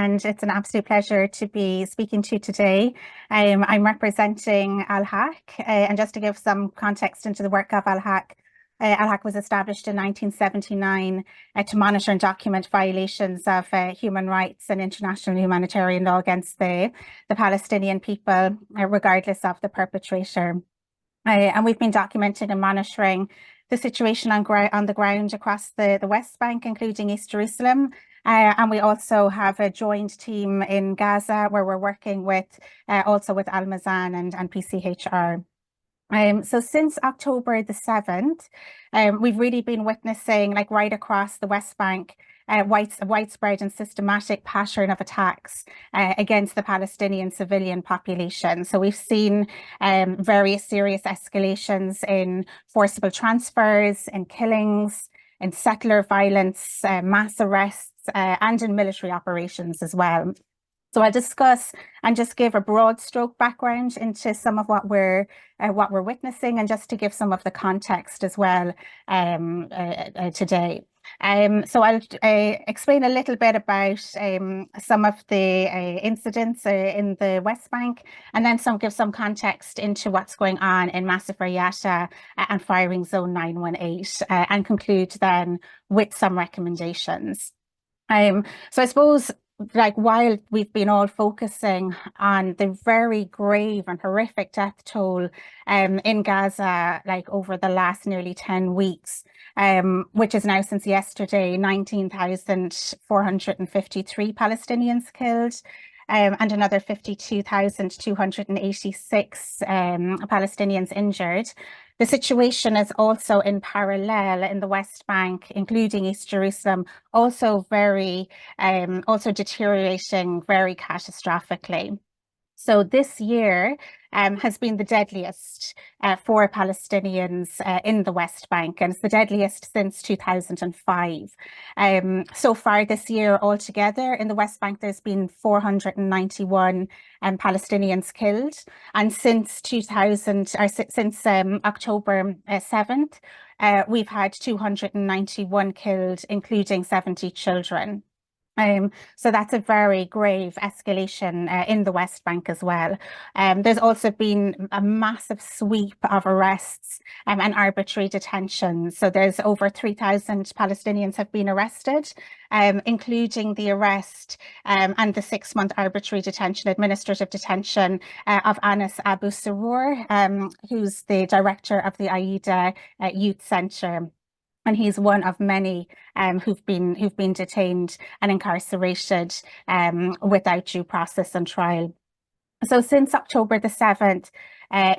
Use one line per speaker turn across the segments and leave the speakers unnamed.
and it's an absolute pleasure to be speaking to you today. I'm representing Al-Haq, and just to give some context into the work of Al-Haq, Al-Haq was established in 1979 to monitor and document violations of human rights and international humanitarian law against the Palestinian people, regardless of the perpetrator. And we've been documenting and monitoring the situation on the ground across the West Bank, including East Jerusalem. And we also have a joint team in Gaza where we're working with also with Al-Mazan and PCHR. So since October the 7th, we've really been witnessing, like right across the West Bank, widespread and systematic pattern of attacks against the Palestinian civilian population. So we've seen various serious escalations in forcible transfers, in killings, in settler violence, mass arrests, and in military operations as well. So I'll discuss and just give a broad stroke background into some of what we're witnessing, and just to give some of the context as well today. So I'll explain a little bit about some of the incidents in the West Bank, and then give some context into what's going on in Masafer Yatta and firing zone 918, and conclude then with some recommendations. So I suppose, like, while we've been all focusing on the very grave and horrific death toll in Gaza, like over the last nearly 10 weeks, which is now since yesterday, 19,453 Palestinians killed, and another 52,286 Palestinians injured. The situation is also in parallel in the West Bank, including East Jerusalem, also deteriorating very catastrophically. So this year has been the deadliest for Palestinians in the West Bank, and it's the deadliest since 2005. So far this year altogether in the West Bank, there's been 491 Palestinians killed, and since October 7th, we've had 291 killed, including 70 children. So that's a very grave escalation in the West Bank as well. There's also been a massive sweep of arrests and arbitrary detentions. So there's over 3,000 Palestinians have been arrested, including the arrest and the 6-month arbitrary detention, administrative detention of Anas Abu Sarur, who's the director of the Owda Youth Centre. And he's one of many who've been detained and incarcerated without due process and trial. So since October the 7th,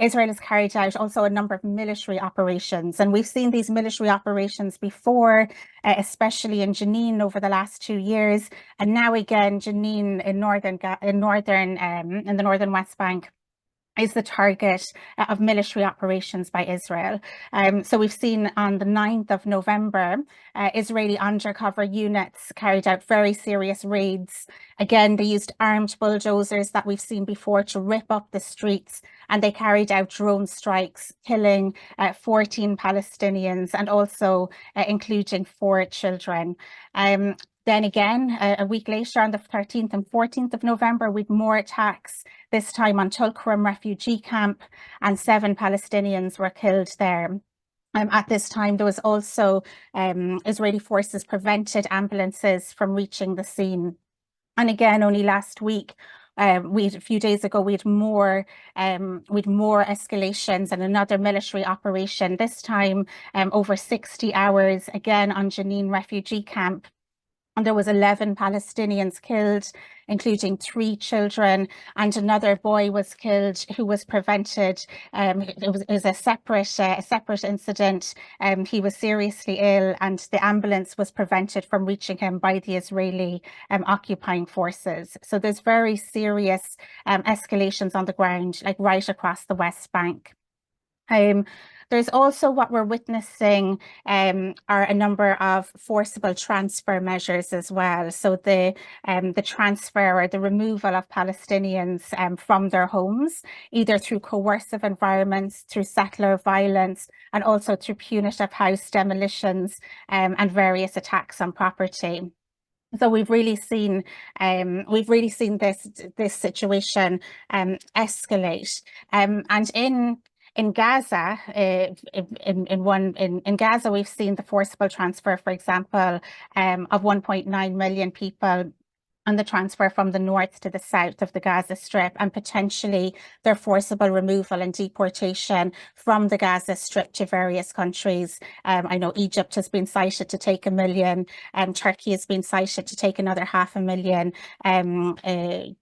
Israel has carried out also a number of military operations, and we've seen these military operations before, especially in Jenin over the last 2 years, and now again Jenin in the northern West Bank is the target of military operations by Israel. So we've seen on the 9th of November, Israeli undercover units carried out very serious raids. Again, they used armed bulldozers that we've seen before to rip up the streets, and they carried out drone strikes, killing 14 Palestinians and also including 4 children. Then again, a week later, on the 13th and 14th of November, with more attacks, this time on Tulkarm refugee camp, and 7 Palestinians were killed there. At this time, there was also Israeli forces prevented ambulances from reaching the scene. And again, only last week, a few days ago, we had more escalations and another military operation, this time over 60 hours, again on Jenin refugee camp. And there was 11 Palestinians killed, including 3 children, and another boy was killed who was prevented. It was a separate incident. He was seriously ill, and the ambulance was prevented from reaching him by the Israeli occupying forces. So there's very serious escalations on the ground, like right across the West Bank. There's also what we're witnessing are a number of forcible transfer measures as well. So the transfer or the removal of Palestinians from their homes, either through coercive environments, through settler violence, and also through punitive house demolitions and various attacks on property. So we've really seen this situation escalate. And in Gaza, in Gaza, we've seen the forcible transfer, for example, of 1.9 million people, and the transfer from the north to the south of the Gaza Strip, and potentially their forcible removal and deportation from the Gaza Strip to various countries. I know Egypt has been cited to take 1 million, Turkey has been cited to take another 500,000,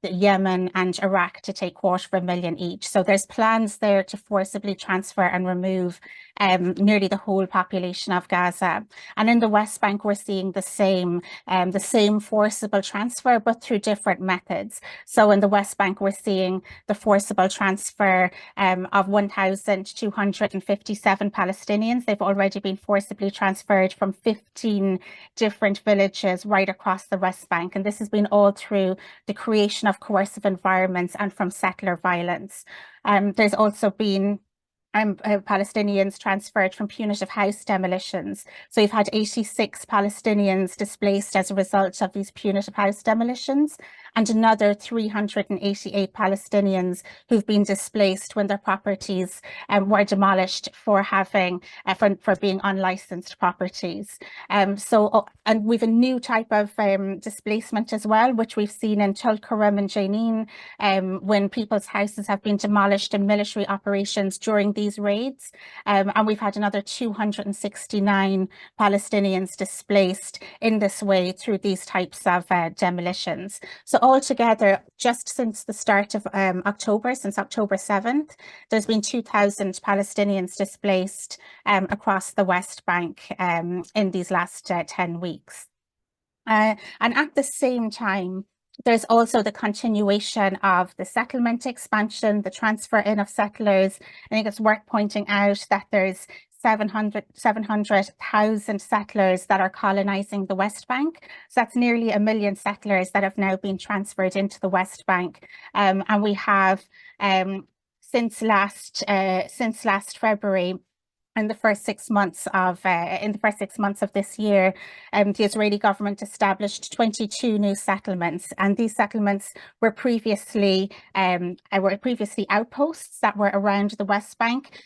Yemen and Iraq to take 250,000 each. So there's plans there to forcibly transfer and remove nearly the whole population of Gaza. And in the West Bank, we're seeing the same forcible transfer, but through different methods. So in the West Bank, we're seeing the forcible transfer of 1,257 Palestinians. They've already been forcibly transferred from 15 different villages right across the West Bank. And this has been all through the creation of coercive environments and from settler violence. There's also been Palestinians transferred from punitive house demolitions. So you've had 86 Palestinians displaced as a result of these punitive house demolitions, and another 388 Palestinians who've been displaced when their properties were demolished for having for being unlicensed properties. And we've a new type of displacement as well, which we've seen in Tulkarem and Jenin, when people's houses have been demolished in military operations during these raids. And we've had another 269 Palestinians displaced in this way through these types of demolitions. So altogether, just since the start of October, since October 7th, there's been 2,000 Palestinians displaced across the West Bank in these last 10 weeks. And at the same time, there's also the continuation of the settlement expansion, the transfer in of settlers. I think it's worth pointing out that there's 700,000 settlers that are colonizing the West Bank. So that's nearly 1 million settlers that have now been transferred into the West Bank. And we have, since last February, in the first 6 months of this year, the Israeli government established 22 new settlements, and these settlements were previously outposts that were around the West Bank.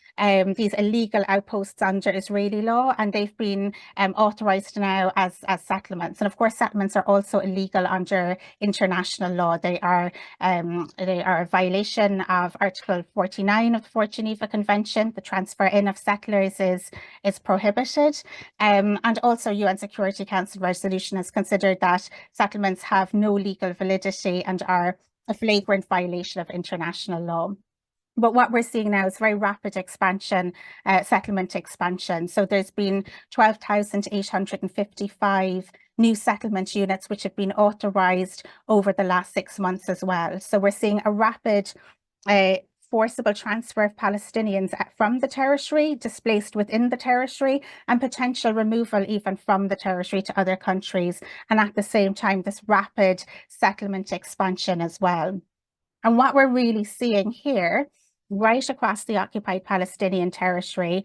These illegal outposts under Israeli law, and they've been authorized now as settlements. And of course, settlements are also illegal under international law. They are a violation of Article 49 of the Fourth Geneva Convention. The transfer in of settlers is prohibited. And also UN Security Council resolution has considered that settlements have no legal validity and are a flagrant violation of international law. But what we're seeing now is very rapid expansion, settlement expansion. So there's been 12,855 new settlement units which have been authorized over the last 6 months as well. So we're seeing a rapid forcible transfer of Palestinians from the territory, displaced within the territory, and potential removal even from the territory to other countries. And at the same time, this rapid settlement expansion as well. And what we're really seeing here, right across the occupied Palestinian territory,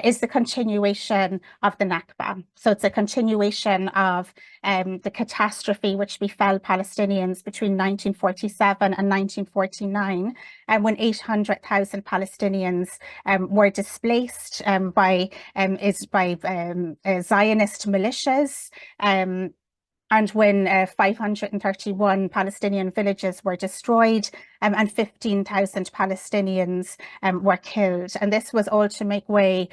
is the continuation of the Nakba. So it's a continuation of the catastrophe which befell Palestinians between 1947 and 1949, when 800,000 Palestinians were displaced by Zionist militias. And when 531 Palestinian villages were destroyed, and 15,000 Palestinians were killed. And this was all to make way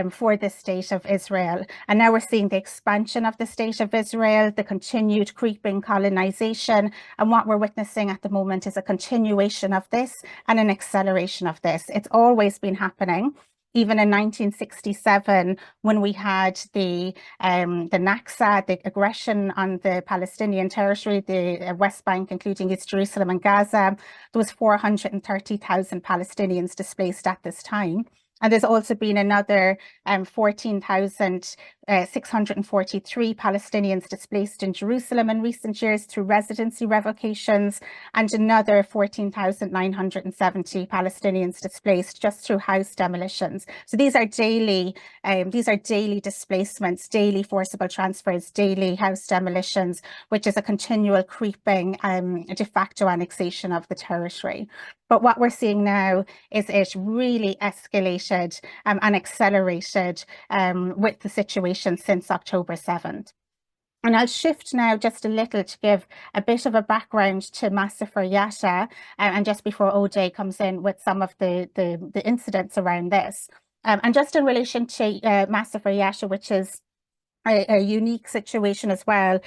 for the state of Israel. And now we're seeing the expansion of the state of Israel, the continued creeping colonization. And what we're witnessing at the moment is a continuation of this and an acceleration of this. It's always been happening. Even in 1967, when we had the Nakba, the aggression on the Palestinian territory, the West Bank, including East Jerusalem and Gaza, there was 430,000 Palestinians displaced at this time. And there's also been another 14,643 Palestinians displaced in Jerusalem in recent years through residency revocations, and another 14,970 Palestinians displaced just through house demolitions. So these are daily displacements, daily forcible transfers, daily house demolitions, which is a continual creeping de facto annexation of the territory. But what we're seeing now is it really escalated and accelerated with the situation since October 7th. And I'll shift now just a little to give a bit of a background to Masafer Yatta, and just before Owda comes in with some of the incidents around this. And just in relation to Masafer Yatta, which is a unique situation as well.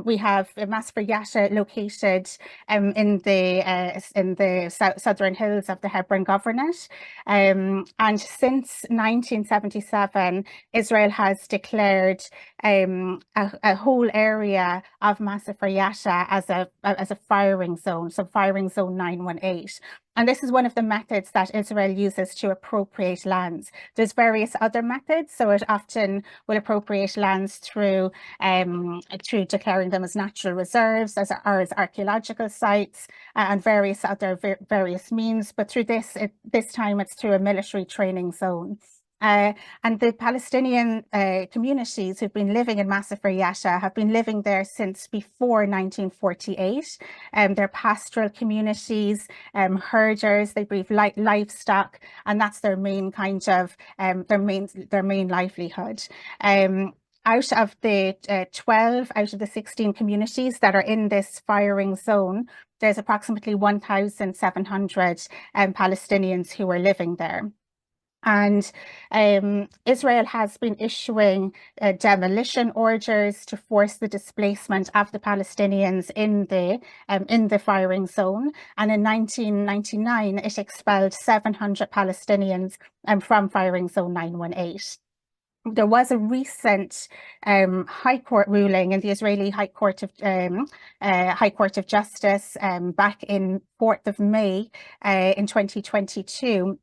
We have Masafer Yatta located in the southern hills of the Hebron Governorate. And since 1977, Israel has declared a whole area of Masafer Yatta as a firing zone, so firing zone 918. And this is one of the methods that Israel uses to appropriate lands. There's various other methods, so it often will appropriate lands through declaring them as natural reserves, or as archaeological sites, and various other means. But through this time it's through a military training zone. And the Palestinian communities who've been living in Masafer Yatta have been living there since before 1948. They're pastoral communities, herders, they breed livestock, and that's their main kind of their main livelihood. Out of the 12 out of the 16 communities that are in this firing zone, there's approximately 1,700 Palestinians who are living there. And Israel has been issuing demolition orders to force the displacement of the Palestinians in the firing zone. And in 1999, it expelled 700 Palestinians from firing zone 918. There was a recent High Court ruling in the Israeli High Court of Justice back in 4th of May in 2022.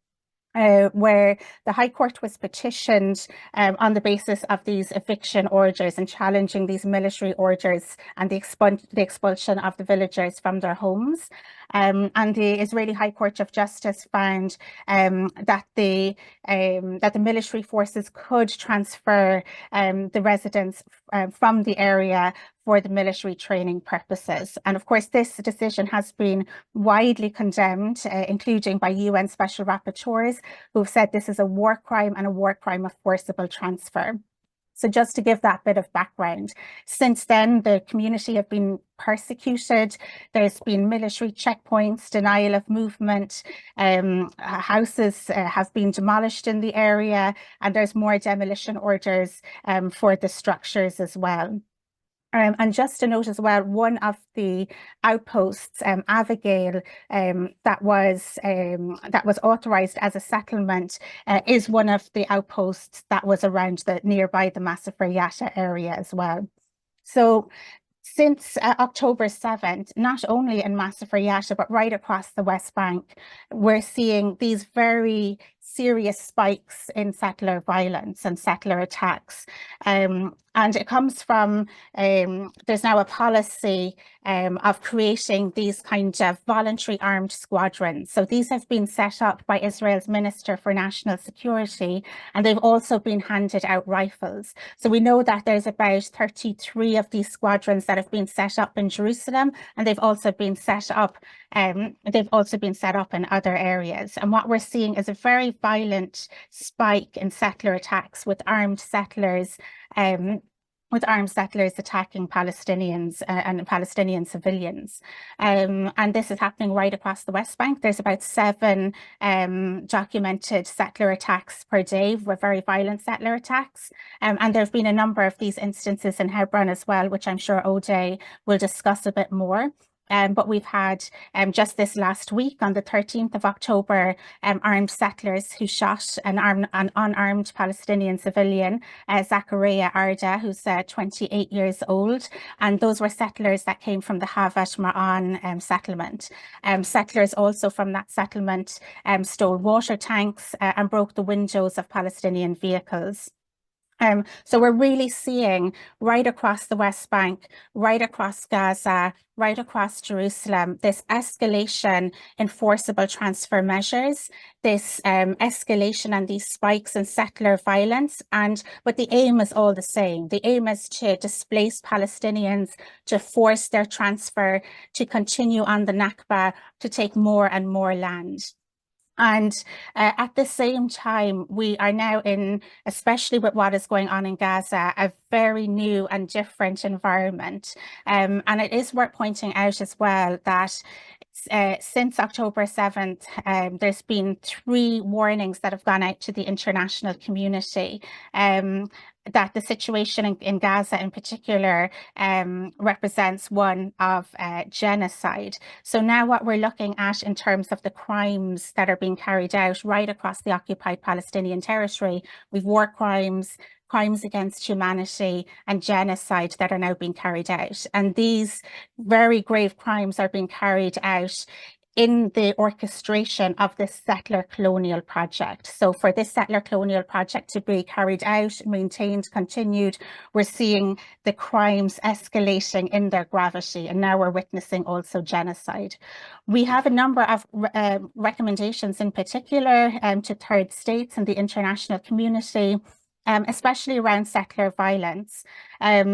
Where the High Court was petitioned on the basis of these eviction orders and challenging these military orders and the expulsion of the villagers from their homes. And the Israeli High Court of Justice found that the military forces could transfer the residents from the area for the military training purposes. And of course, this decision has been widely condemned, including by UN special rapporteurs, who've said this is a war crime and a war crime of forcible transfer. So just to give that bit of background, since then, the community have been persecuted. There's been military checkpoints, denial of movement, houses have been demolished in the area, and there's more demolition orders for the structures as well. And just to note as well, one of the outposts, Abigail, that was authorized as a settlement, is one of the outposts that was around nearby the Masafer Yatta area as well. So since October 7th, not only in Masafer Yatta, but right across the West Bank, we're seeing these very serious spikes in settler violence and settler attacks. And it comes from, there's now a policy of creating these kind of voluntary armed squadrons. So these have been set up by Israel's Minister for National Security, and they've also been handed out rifles. So we know that there's about 33 of these squadrons that have been set up in Jerusalem, and they've also been set up in other areas. And what we're seeing is a very violent spike in settler attacks with armed settlers attacking Palestinians and Palestinian civilians. And this is happening right across the West Bank. There's about 7 documented settler attacks per day, with very violent settler attacks. And there have been a number of these instances in Hebron as well, which I'm sure Owda will discuss a bit more. But we've had just this last week, on the 13th of October, armed settlers who shot an unarmed Palestinian civilian, Zakaria Arda, who's 28 years old. And those were settlers that came from the Havat Ma'an settlement. Settlers also from that settlement stole water tanks and broke the windows of Palestinian vehicles. So we're really seeing right across the West Bank, right across Gaza, right across Jerusalem, this escalation in forcible transfer measures, this escalation and these spikes in settler violence. But the aim is all the same. The aim is to displace Palestinians, to force their transfer, to continue on the Nakba, to take more and more land. And at the same time, we are now in, especially with what is going on in Gaza, a very new and different environment. And it is worth pointing out as well that since October 7th, there's been 3 warnings that have gone out to the international community that the situation in Gaza in particular represents one of genocide. So now what we're looking at in terms of the crimes that are being carried out right across the occupied Palestinian territory, we've war crimes, crimes against humanity, and genocide that are now being carried out. And these very grave crimes are being carried out in the orchestration of this settler colonial project. So for this settler colonial project to be carried out, maintained, continued, we're seeing the crimes escalating in their gravity, and now we're witnessing also genocide. We have a number of recommendations in particular to third states and the international community, especially around settler violence.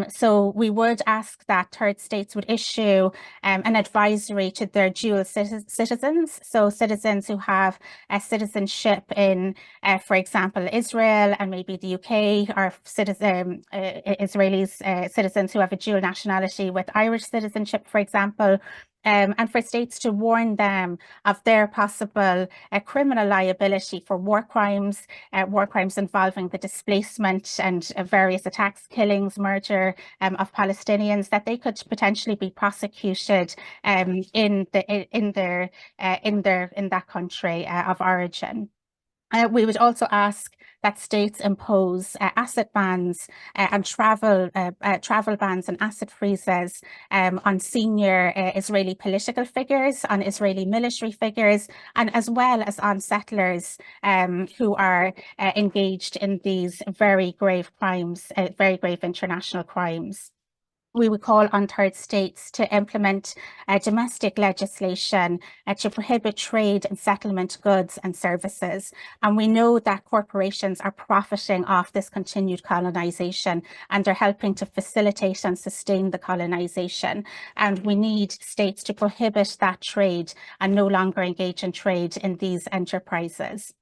So we would ask that third states would issue an advisory to their dual citizens, so citizens who have a citizenship in, for example, Israel and maybe the UK, or Israelis, citizens who have a dual nationality with Irish citizenship, for example, and for states to warn them of their possible criminal liability for war crimes involving the displacement and various attacks, killings, murder of Palestinians, that they could potentially be prosecuted in that country of origin. We would also ask that states impose asset bans and travel bans and asset freezes on senior Israeli political figures, on Israeli military figures, and as well as on settlers who are engaged in these very grave crimes, very grave international crimes. We would call on third states to implement domestic legislation to prohibit trade and settlement goods and services. And we know that corporations are profiting off this continued colonization, and they're helping to facilitate and sustain the colonization. And we need states to prohibit that trade and no longer engage in trade in these enterprises.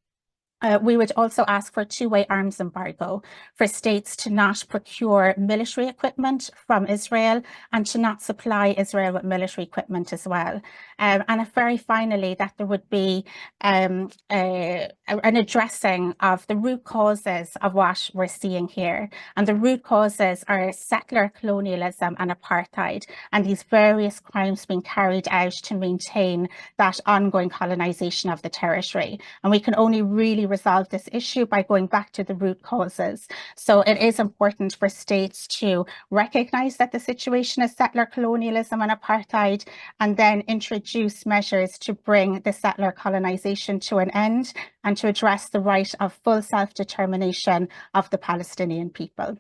We would also ask for a two-way arms embargo for states to not procure military equipment from Israel and to not supply Israel with military equipment as well. And very finally, that there would be an addressing of the root causes of what we're seeing here. And the root causes are settler colonialism and apartheid, and these various crimes being carried out to maintain that ongoing colonization of the territory. And we can only really resolve this issue by going back to the root causes. So it is important for states to recognize that the situation is settler colonialism and apartheid, and then introduce measures to bring the settler colonization to an end and to address the right of full self-determination of the Palestinian people.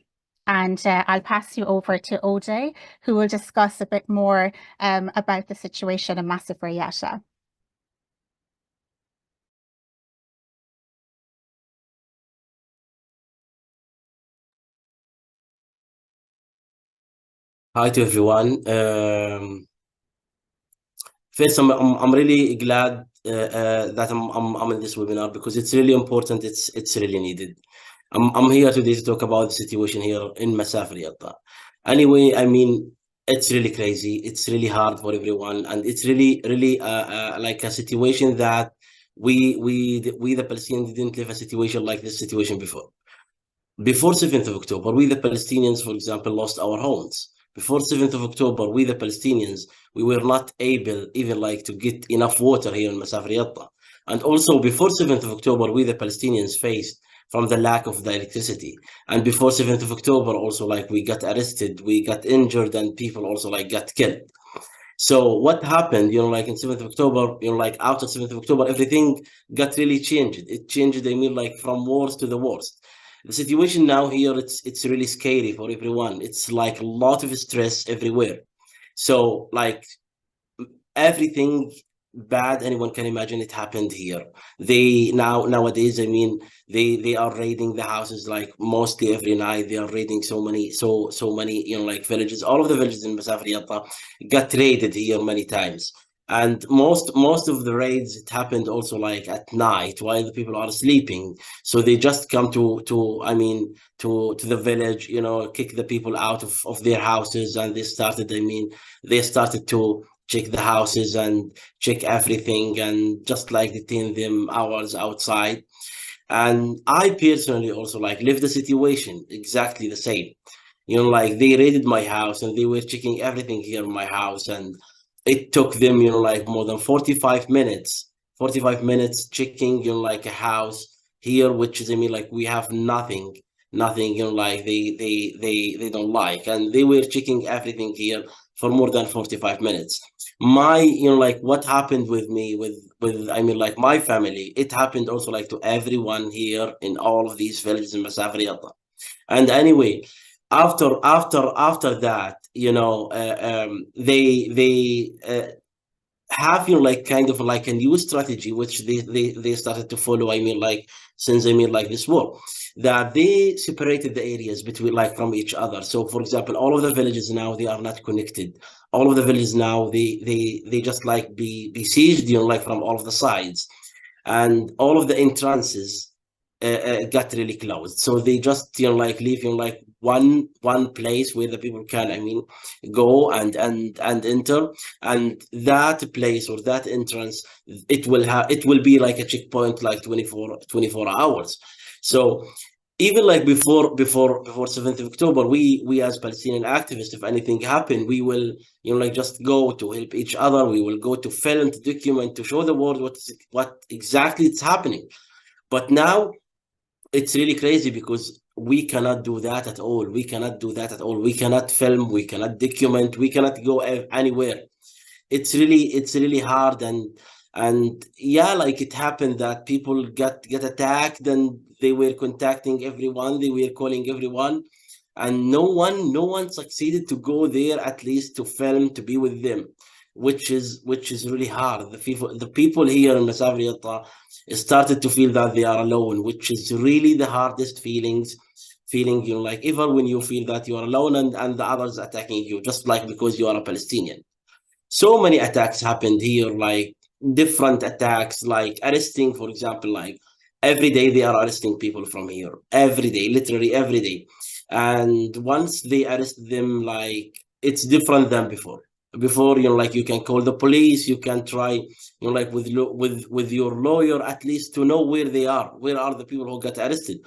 And I'll pass you over to Owda, who will discuss a bit more about the situation in Masafer Yatta.
Hi to everyone. First, I'm really glad that I'm in this webinar because it's really important. It's really needed. I'm here today to talk about the situation here in Masafer Yatta. Anyway, I mean, it's really crazy. It's really hard for everyone, and it's really like a situation that we the Palestinians didn't live a situation like this situation before. Before 7th of October, we the Palestinians, for example, lost our homes before 7th of October, we the Palestinians, we were not able even like to get enough water here in Masafer Yatta. And also before 7th of October, we the Palestinians faced from the lack of the electricity. And before 7th of October, also like we got arrested, we got injured, and people also like got killed. So what happened, like in 7th of October, like after 7th of October, everything got really changed. It changed, I mean, like from worst to the worst. The situation now here, it's really scary for everyone. It's like a lot of stress everywhere. So like everything bad anyone can imagine, it happened here. They nowadays, I mean, they are raiding the houses like mostly every night. They are raiding so many like villages. All of the villages in Masafer Yatta got raided here many times. And most of the raids, it happened also like at night while the people are sleeping. So they just come to the village, kick the people out of their houses, and they started to check the houses and check everything, and just like detain them hours outside. And I personally also like lived the situation exactly the same. Like they raided my house and they were checking everything here in my house, and it took them, like more than 45 minutes, 45 minutes checking, like a house here, which is, I mean, like we have nothing, like they don't like, and they were checking everything here for more than 45 minutes. My, like what happened with me, with I mean, like my family, it happened also like to everyone here in all of these villages in Masafer Yatta. And after that, they have, like kind of like a new strategy which they started to follow, I mean, like since, I mean, like this war, that they separated the areas between, like, from each other. So for example, all of the villages now, they are not connected. All of the villages now, they just like be besieged, like from all of the sides, and all of the entrances got really closed. So they just, like leave, like one place where the people can, I mean, go and enter, and that place or that entrance, it will be like a checkpoint, like 24 hours. So even like before 7th of October, we as Palestinian activists, if anything happened, we will, like just go to help each other. We will go to film, to document, to show the world what exactly is happening. But now it's really crazy because we cannot do that at all. We cannot do that at all. We cannot film, we cannot document, we cannot go anywhere. It's really hard. And yeah, like it happened that people get attacked, and they were contacting everyone, they were calling everyone, and no one succeeded to go there, at least to film, to be with them, which is really hard. The people here in Masafer Yatta started to feel that they are alone, which is really the hardest feeling, like even when you feel that you are alone, and the others attacking you just like because you are a Palestinian. So many attacks happened here, like different attacks, like arresting, for example, like every day they are arresting people from here, every day, literally every day. And once they arrest them, like it's different than before. Before, like you can call the police, you can try, like with your lawyer at least to know where they are, where are the people who got arrested.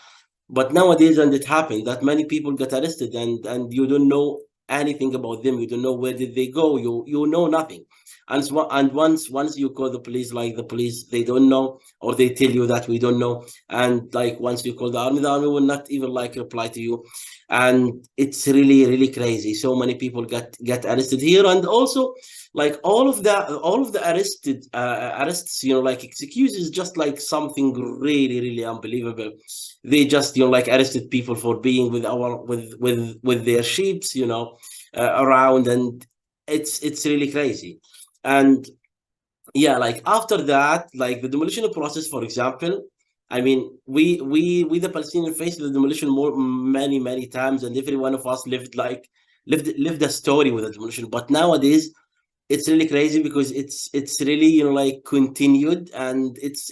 But nowadays, and it happened that many people got arrested, and you don't know anything about them. You don't know where did they go. You know nothing. And once you call the police, like the police, they don't know, or they tell you that we don't know. And like once you call the army will not even like reply to you. And it's really crazy. So many people get arrested here, and also like all of the arrests, like excuses, just like something really unbelievable. They just, like arrested people for being with their sheeps, around, and it's really crazy. And yeah, like after that, like the demolition process, for example, I mean, we the Palestinian faced the demolition many times, and every one of us lived a story with the demolition. But nowadays, it's really crazy because it's really, like continued, and it's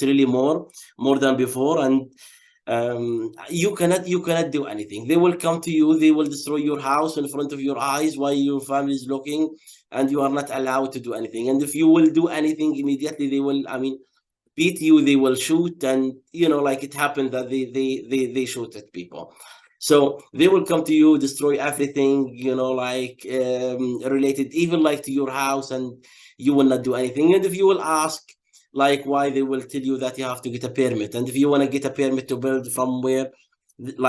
really more than before. And you cannot do anything. They will come to you, they will destroy your house in front of your eyes while your family is looking, and you are not allowed to do anything. And if you will do anything, immediately they will, I mean, beat you, they will shoot. And like it happened that they shoot at people. So they will come to you, destroy everything, like related, even like to your house, and you will not do anything. And if you will ask, like why, they will tell you that you have to get a permit. And if you want to get a permit to build from where,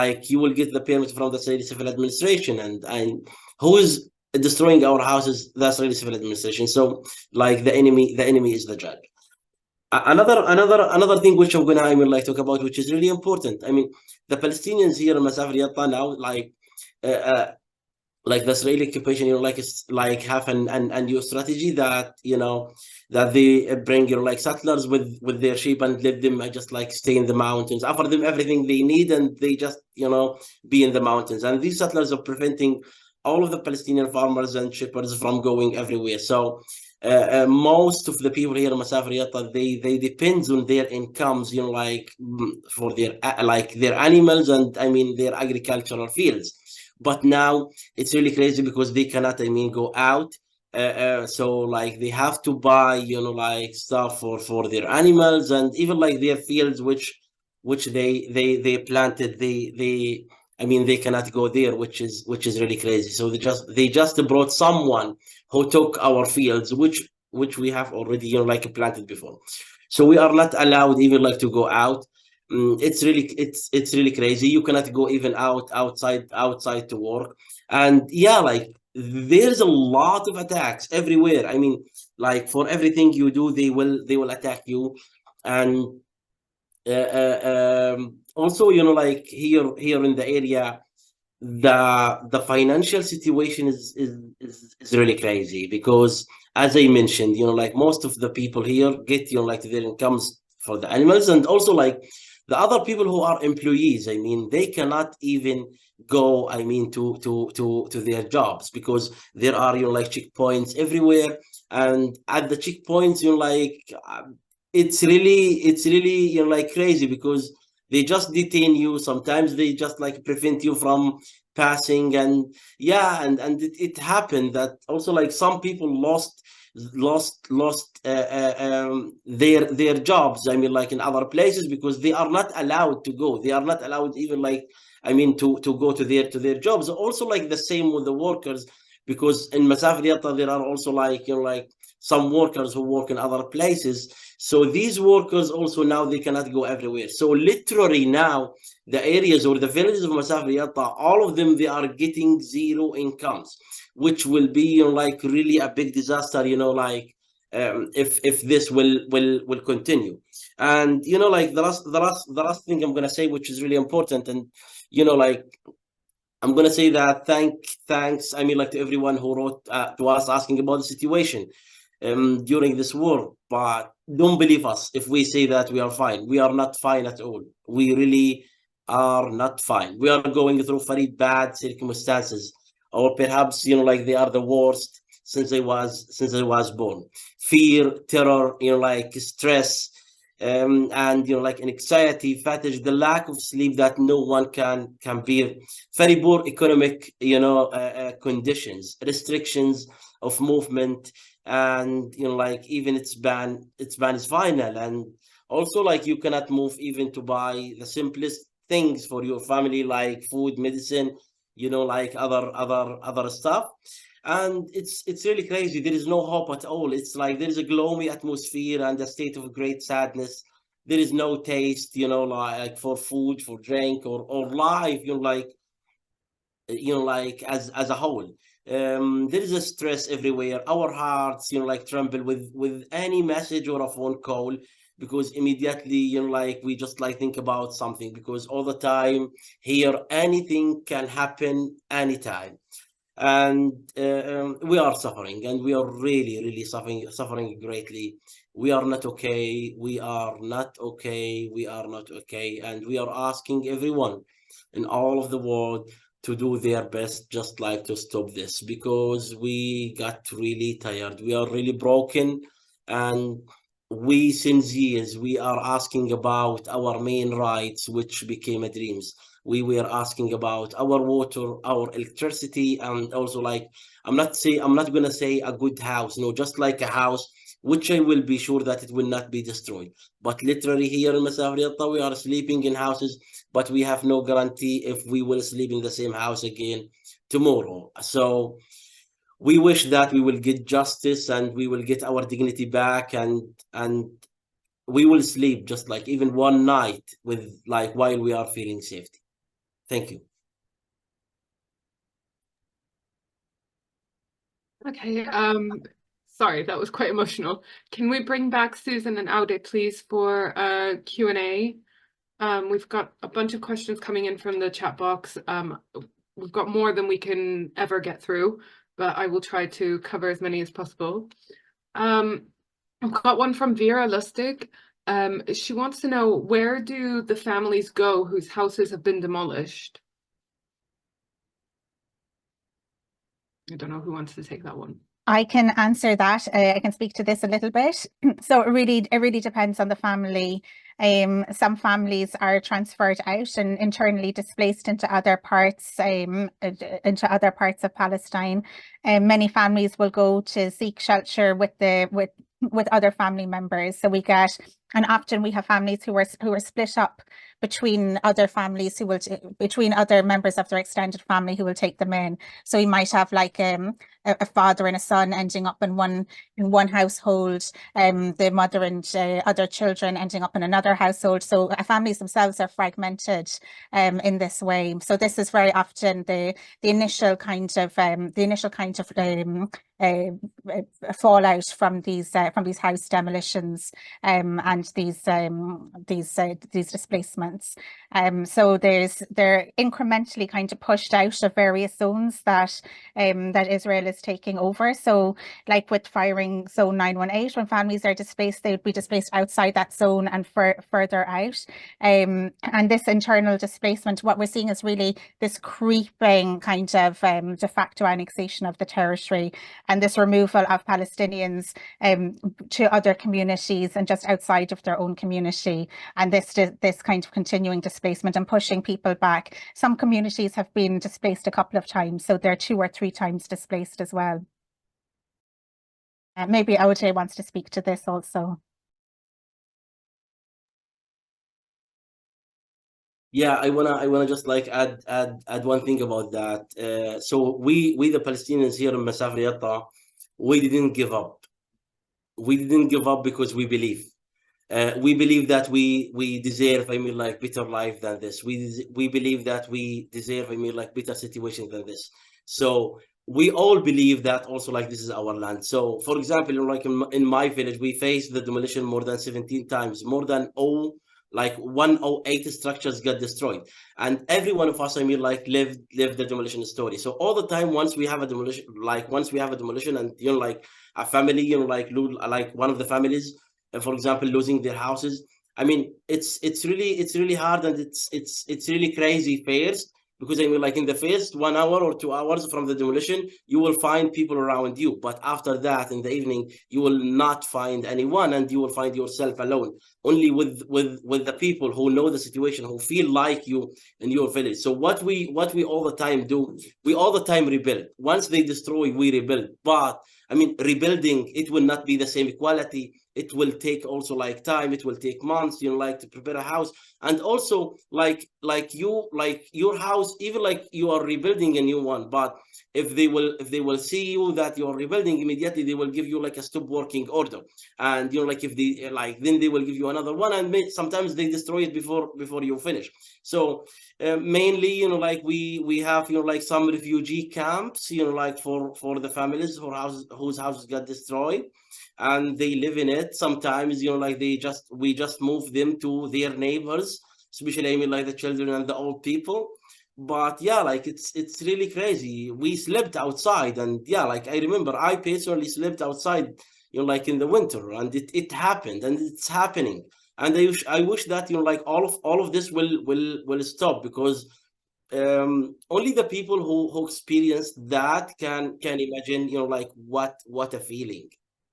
like you will get the permit from the Israeli Civil Administration. And who is destroying our houses? The Israeli Civil Administration. So like the enemy is the judge. Another thing which I would like to talk about, which is really important. I mean, the Palestinians here in Masafer Yatta now, like the Israeli occupation, like have a new strategy that that they bring like settlers with their sheep and let them just like stay in the mountains, offer them everything they need, and they just be in the mountains. And these settlers are preventing all of the Palestinian farmers and shepherds from going everywhere. So most of the people here in Masafer Yatta, they depend on their incomes, for their like their animals, and I mean their agricultural fields. But now it's really crazy because they cannot, go out. So like they have to buy, like stuff for their animals, and even like their fields, which they planted, they cannot go there, which is really crazy. So they just brought someone who took our fields, which we have already, like planted before. So we are not allowed even like to go out. It's really crazy. You cannot go even outside to work. And yeah, like there's a lot of attacks everywhere. I mean, like for everything you do, they will attack you. And also, like here in the area, the financial situation is really crazy, because as I mentioned, like most of the people here get like their incomes for the animals, and also like the other people who are employees, they cannot even go, to their jobs, because there are like checkpoints everywhere. And at the checkpoints, it's really like crazy, because they just detain you. Sometimes they just like prevent you from passing. And yeah, and it happened that also like some people lost their jobs, like in other places, because they are not allowed to go. They are not allowed even like to go to their jobs. Also like the same with the workers, because in Masafer Yatta there are also like like some workers who work in other places. So these workers also now they cannot go everywhere. So literally now the areas or the villages of Masafer Yatta, all of them, they are getting zero incomes, which will be like really a big disaster, if this will continue. And like the last thing I'm gonna say, which is really important, and like I'm gonna say that thanks, like to everyone who wrote to us asking about the situation during this war. But don't believe us if we say that we are fine. We are not fine at all. We really are not fine. We are going through very bad circumstances, or perhaps like they are the worst since I was born. Fear, terror, like stress, and like anxiety, fatigue, the lack of sleep that no one can bear, very poor economic conditions, restrictions of movement, and like even its ban is final. And also like you cannot move even to buy the simplest things for your family, like food, medicine, like other stuff. And it's really crazy. There is no hope at all. It's like there is a gloomy atmosphere and a state of great sadness. There is no taste, like for food, for drink, or life, like as a whole. There is a stress everywhere. Our hearts, like tremble with any message or a phone call, because immediately, like we just like think about something, because all the time here anything can happen anytime. And we are suffering, and we are really suffering greatly. We are not okay. We are not okay. We are not okay. And we are asking everyone in all of the world to do their best, just like to stop this, because we got really tired. We are really broken. And we, since years, we are asking about our main rights, which became a dreams. We were asking about our water, our electricity, and also like I'm not gonna say a good house, no, just like a house which I will be sure that it will not be destroyed. But literally here in Masafer Yatta, we are sleeping in houses, but we have no guarantee if we will sleep in the same house again tomorrow. So we wish that we will get justice and we will get our dignity back, and we will sleep just like even one night with like while we are feeling safety. Thank you.
Okay, sorry, that was quite emotional. Can we bring back Susan and Owda, please, for Q&A? We've got a bunch of questions coming in from the chat box. We've got more than we can ever get through, but I will try to cover as many as possible. I've got one from Vera Lustig. She wants to know, where do the families go whose houses have been demolished? I don't know who wants to take that one.
I can answer that. I can speak to this a little bit. So it really depends on the family. Some families are transferred out and internally displaced into other parts of Palestine. Many families will go to seek shelter with other family members. So we get, and often we have families who are split up between other families between other members of their extended family who will take them in. So we might have like a father and a son ending up in one household, the mother and other children ending up in another household. So families themselves are fragmented in this way. So this is very often the initial kind of fallout from these house demolitions and these displacements. So they're incrementally kind of pushed out of various zones that Israel is taking over. So like with firing zone 918, when families are displaced, they would be displaced outside that zone and further out. And this internal displacement, what we're seeing is really this creeping kind of de facto annexation of the territory, and this removal of Palestinians to other communities and just outside of their own community, and this kind of continuing displacement and pushing people back. Some communities have been displaced a couple of times, so they're 2 or 3 times displaced as well. Maybe Owda wants to speak to this also.
Yeah, I wanna just like add one thing about that. So we the Palestinians here in Masafer Yatta, we didn't give up. We didn't give up because we believe. We believe that we deserve, I mean, like better life than this. We believe that we deserve, I mean, like better situation than this. So we all believe that also like this is our land. So for example, like in my village, we faced the demolition more than 17 times, more than 108 structures got destroyed, and every one of us, I mean, like lived the demolition story. So all the time, once we have a demolition, and you know, like a family, you know, like one of the families, for example, losing their houses. I mean, it's really hard, and it's really crazy first, because I mean, like in the first 1 hour or 2 hours from the demolition, you will find people around you, but after that, in the evening, you will not find anyone, and you will find yourself alone, only with the people who know the situation, who feel like you in your village. So what we all the time do, we all the time rebuild. Once they destroy, we rebuild. But I mean, rebuilding, it will not be the same quality. It will take also like time. It will take months, you know, like to prepare a house. And also like your house, even like you are rebuilding a new one, but if they will see you that you're rebuilding, immediately they will give you like a stop working order. And you know, like if they like, then they will give you another one, and sometimes they destroy it before you finish. So mainly, you know, like we have, you know, like some refugee camps, you know, like for the families whose houses got destroyed, and they live in it. Sometimes, you know, like we just move them to their neighbors, especially, I mean, like the children and the old people. But yeah, like it's really crazy. We slept outside, and yeah, like I remember I personally slept outside, you know, like in the winter, and it happened, and it's happening. And I wish that, you know, like all of this will stop, because only the people who experience that can imagine, you know, like what a feeling.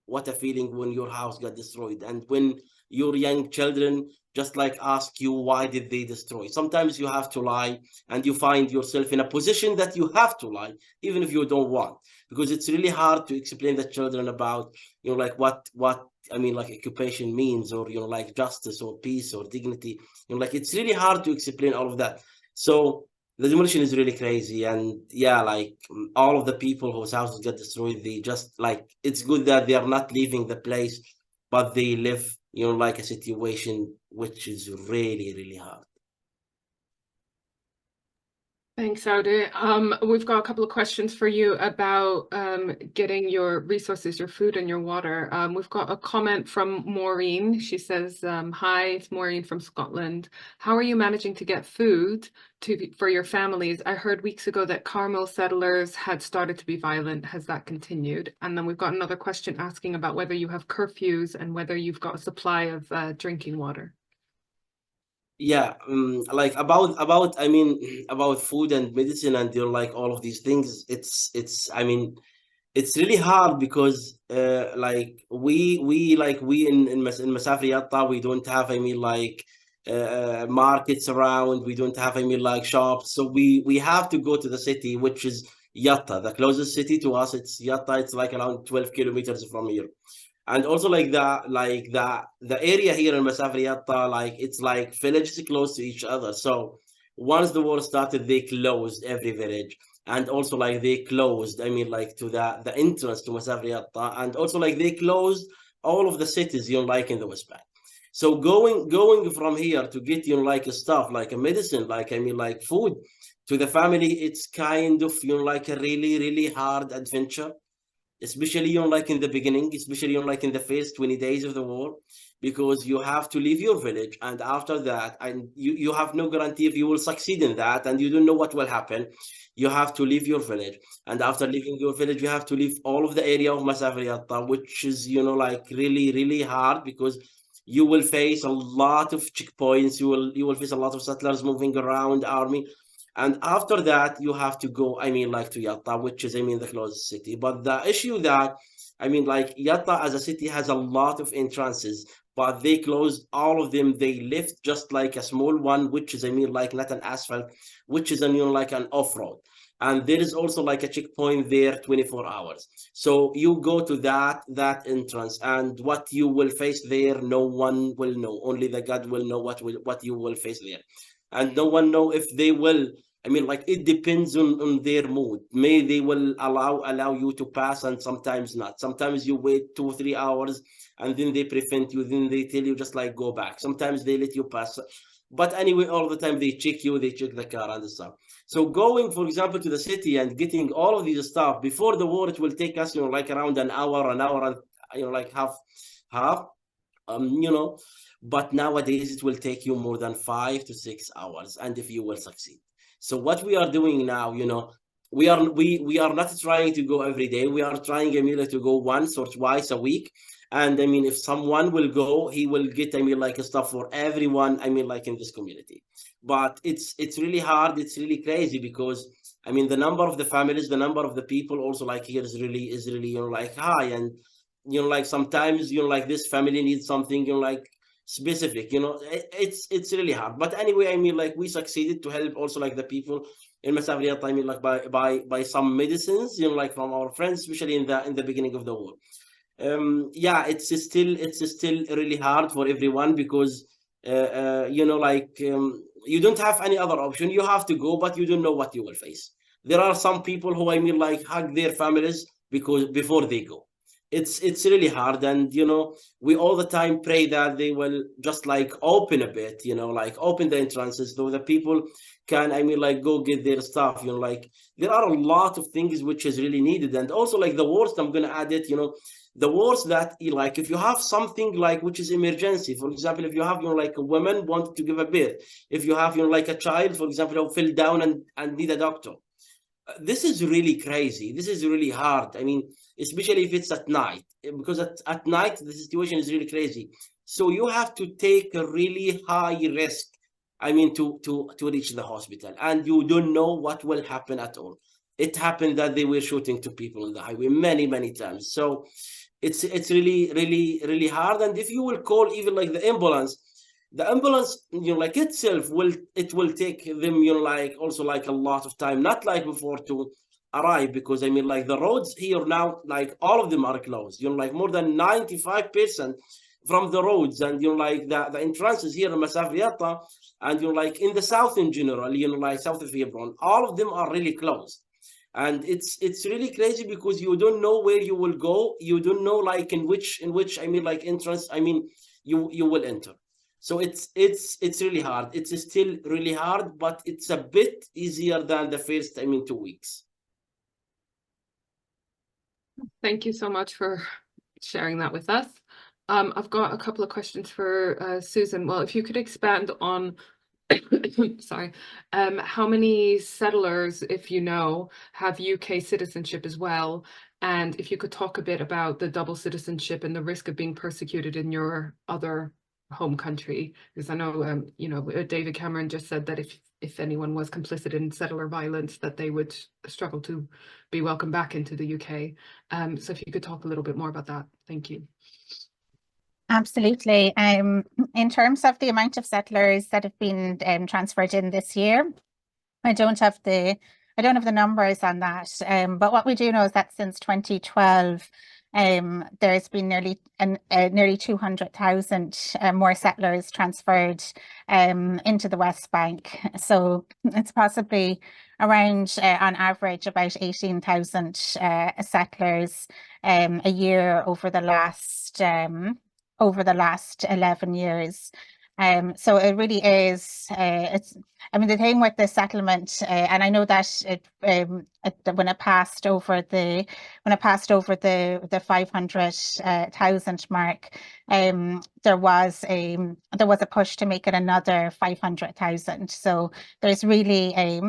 what a feeling when your house got destroyed, and when your young children just like ask you why did they destroy. Sometimes you have to lie, and you find yourself in a position that you have to lie even if you don't want, because it's really hard to explain the children about, you know, like what I mean, like occupation means, or, you know, like justice or peace or dignity. You know, like it's really hard to explain all of that. So the demolition is really crazy. And yeah, like all of the people whose houses get destroyed, they just like, it's good that they are not leaving the place, but they live, you know, like a situation which is really, really hard.
Thanks, Owda. We've got a couple of questions for you about getting your resources, your food and your water. We've got a comment from Maureen. She says, hi, it's Maureen from Scotland. How are you managing to get food for your families? I heard weeks ago that Carmel settlers had started to be violent. Has that continued? And then we've got another question asking about whether you have curfews and whether you've got a supply of drinking water.
Yeah, like about I mean about food and medicine and, you know, like all of these things, it's I mean, it's really hard because like we in Masafer Yatta, we don't have, I mean, like markets around, we don't have, I mean, like shops, so we have to go to the city, which is Yatta. The closest city to us, it's Yatta. It's like around 12 kilometers from here. And also like the area here in Masafer Yatta, like it's like villages close to each other. So once the war started, they closed every village. And also like they closed, I mean, like to the entrance to Masafer Yatta, and also like they closed all of the cities, you know, like in the West Bank. So going from here to get, you know, like stuff like a medicine, like, I mean, like food to the family, it's kind of, you know, like a really, really hard adventure, especially, you know, like in the beginning, especially, you know, like in the first 20 days of the war, because you have to leave your village, and after that, and you have no guarantee if you will succeed in that, and you don't know what will happen. You have to leave your village, and after leaving your village, you have to leave all of the area of Masafer Yatta, which is, you know, like really, really hard, because you will face a lot of checkpoints. You will face a lot of settlers moving around, army. And after that, you have to go, I mean, like to Yatta, which is, I mean, the closest city. But the issue that, I mean, like Yatta as a city has a lot of entrances, but they closed all of them. They left just like a small one, which is, I mean, like not an asphalt, which is, you know, like an off-road. And there is also like a checkpoint there 24 hours. So you go to that entrance, and what you will face there, no one will know. Only the God will know what you will face there. And no one know if they will, I mean, like it depends on their mood. May they will allow you to pass, and sometimes not. Sometimes you wait 2 or 3 hours, and then they prevent you. Then they tell you just like go back. Sometimes they let you pass. But anyway, all the time they check you, they check the car and the stuff. So going, for example, to the city and getting all of these stuff before the war, it will take us, you know, like around an hour and, you know, like half, you know. But nowadays it will take you more than 5 to 6 hours, and if you will succeed. So what we are doing now, you know, we are not trying to go every day. We are trying, I mean, to go once or twice a week. And I mean, if someone will go, he will get, I mean, like stuff for everyone, I mean, like in this community. But it's really hard. It's really crazy, because I mean, the number of the families, the number of the people also like here is really, you know, like high. And, you know, like sometimes, you know, like this family needs something, you know, like specific, you know, it's really hard. But anyway, I mean, like we succeeded to help also like the people in Masafer Yatta, I mean, like by some medicines, you know, like from our friends, especially in the beginning of the war. Yeah, it's still really hard for everyone, because you know, like you don't have any other option. You have to go, but you don't know what you will face. There are some people who, I mean, like hug their families because before they go. It's really hard. And, you know, we all the time pray that they will just like open a bit, you know, like open the entrances so the people can, I mean, like go get their stuff, you know, like there are a lot of things which is really needed. And also like the worst, I'm gonna add it, you know, the worst that, like, if you have something like which is emergency, for example, if you have, you know, like a woman wanted to give a birth, if you have, you know, like a child, for example, who fell down and need a doctor, this is really crazy. This is really hard. I mean, especially if it's at night, because at night the situation is really crazy. So you have to take a really high risk, I mean, to reach the hospital, and you don't know what will happen at all. It happened that they were shooting to people on the highway many times. So it's really hard. And if you will call even like the ambulance, like itself will take them, like also like a lot of time, not like before to arrive, because I mean like the roads here now, like all of them are closed, like more than 95% from the roads, and like the entrances here in Masafer Yatta, and like in the south in general, like south of Hebron, all of them are really closed. And it's really crazy because you don't know where you will go, you don't know like in which I mean like entrance, I mean you will enter. So it's really hard. It's still really hard, but it's a bit easier than the first, 2 weeks.
Thank you so much for sharing that with us. I've got a couple of questions for Susan. Well, if you could expand on, sorry, how many settlers, if you know, have UK citizenship as well? And if you could talk a bit about the double citizenship and the risk of being persecuted in your other home country, because I know, David Cameron just said that if anyone was complicit in settler violence, that they would struggle to be welcomed back into the UK. So if you could talk a little bit more about that, thank you.
Absolutely. In terms of the amount of settlers that have been transferred in this year, I don't have the numbers on that. But what we do know is that since 2012, there's been nearly 200,000 more settlers transferred into the West Bank. So it's possibly around, on average, about 18,000 settlers a year over the last 11 years. So it really is, the thing with the settlement, and I know that when it passed over the 500,000 mark, there was a push to make it another 500,000. So there's really a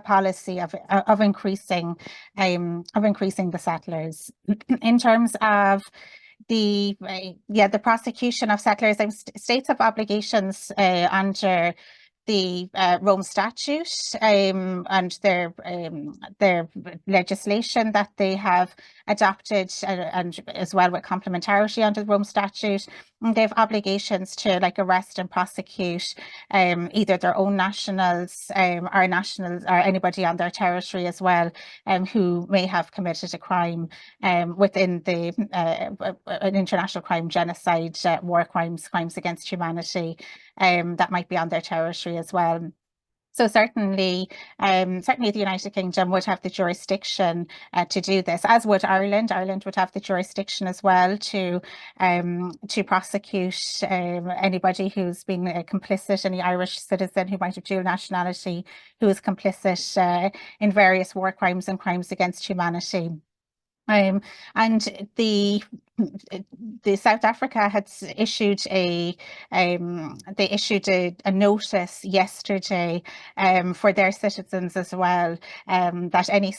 policy of increasing the settlers. In terms of the prosecution of settlers, states have obligations under the Rome Statute and their legislation that they have adopted, and as well with complementarity under the Rome Statute. And they have obligations to arrest and prosecute either their own nationals or anybody on their territory as well, who may have committed a crime within an international crime, genocide, war crimes, crimes against humanity, that might be on their territory as well. So certainly the United Kingdom would have the jurisdiction to do this, as would Ireland. Ireland would have the jurisdiction as well to prosecute anybody who's been complicit, any Irish citizen who might have dual nationality, who is complicit in various war crimes and crimes against humanity. And the South Africa had issued a notice yesterday for their citizens as well, that any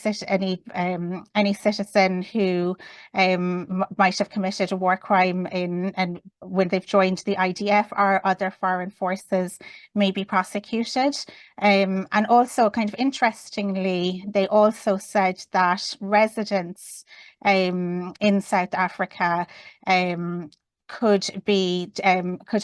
citizen who might have committed a war crime and when they've joined the IDF or other foreign forces may be prosecuted. And also, kind of interestingly, they also said that residents in South Africa could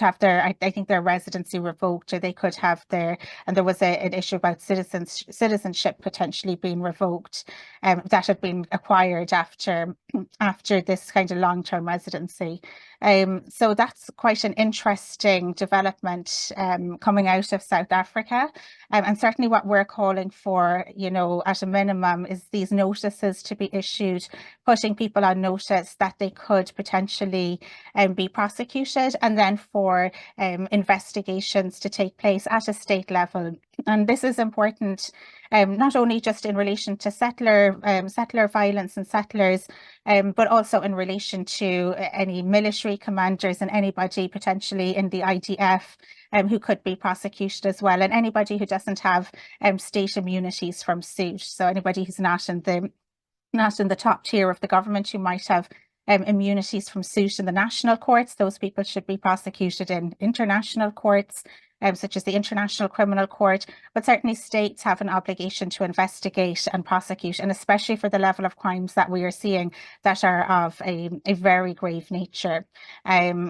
have their, I think, their residency revoked, or they could have their, and there was an issue about citizenship potentially being revoked, that had been acquired after this kind of long-term residency. So that's quite an interesting development coming out of South Africa. And certainly what we're calling for, at a minimum, is these notices to be issued, putting people on notice that they could potentially be prosecuted, and then for investigations to take place at a state level. And this is important, not only just in relation to settler violence and settlers, but also in relation to any military commanders and anybody potentially in the IDF who could be prosecuted as well, and anybody who doesn't have state immunities from suit. So anybody who's not in the top tier of the government, who might have immunities from suit in the national courts, those people should be prosecuted in international courts. such as the International Criminal Court, but certainly states have an obligation to investigate and prosecute, and especially for the level of crimes that we are seeing that are of a very grave nature.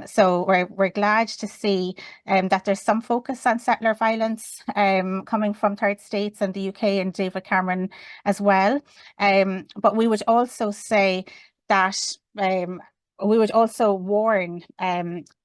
So we're glad to see that there's some focus on settler violence coming from third states and the UK and David Cameron as well. But we would also say that we would also warn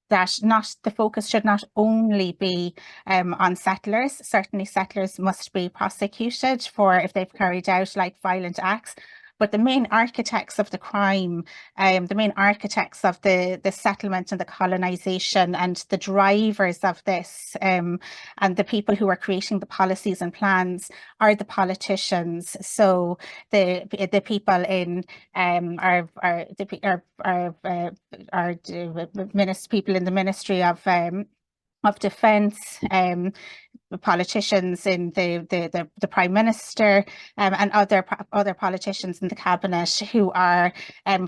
that the focus should not only be on settlers. Certainly settlers must be prosecuted for if they've carried out like violent acts. But the main architects of the crime, the main architects of the settlement and the colonization and the drivers of this, and the people who are creating the policies and plans are the politicians. So the people in people in the Ministry of Defense, the politicians in the Prime Minister, and other politicians in the cabinet who are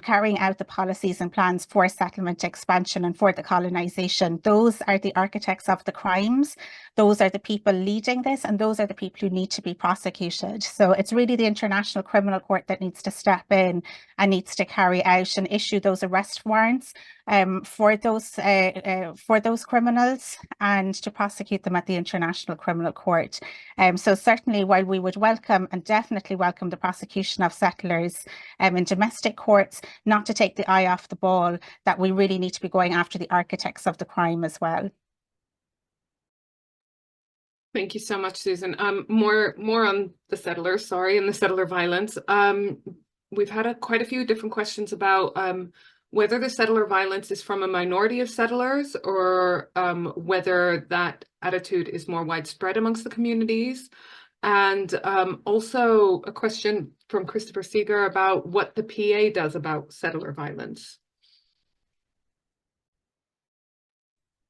carrying out the policies and plans for settlement expansion and for the colonization. Those are the architects of the crimes. Those are the people leading this, and those are the people who need to be prosecuted. So it's really the International Criminal Court that needs to step in and needs to carry out and issue those arrest warrants for those criminals and to prosecute them at the International Criminal Court. So certainly, while we would welcome and definitely welcome the prosecution of settlers in domestic courts, not to take the eye off the ball, that we really need to be going after the architects of the crime as well.
Thank you so much, Susan. More on the settlers, and the settler violence. We've had quite a few different questions about whether the settler violence is from a minority of settlers or whether that attitude is more widespread amongst the communities. And also a question from Christopher Seeger about what the PA does about settler violence.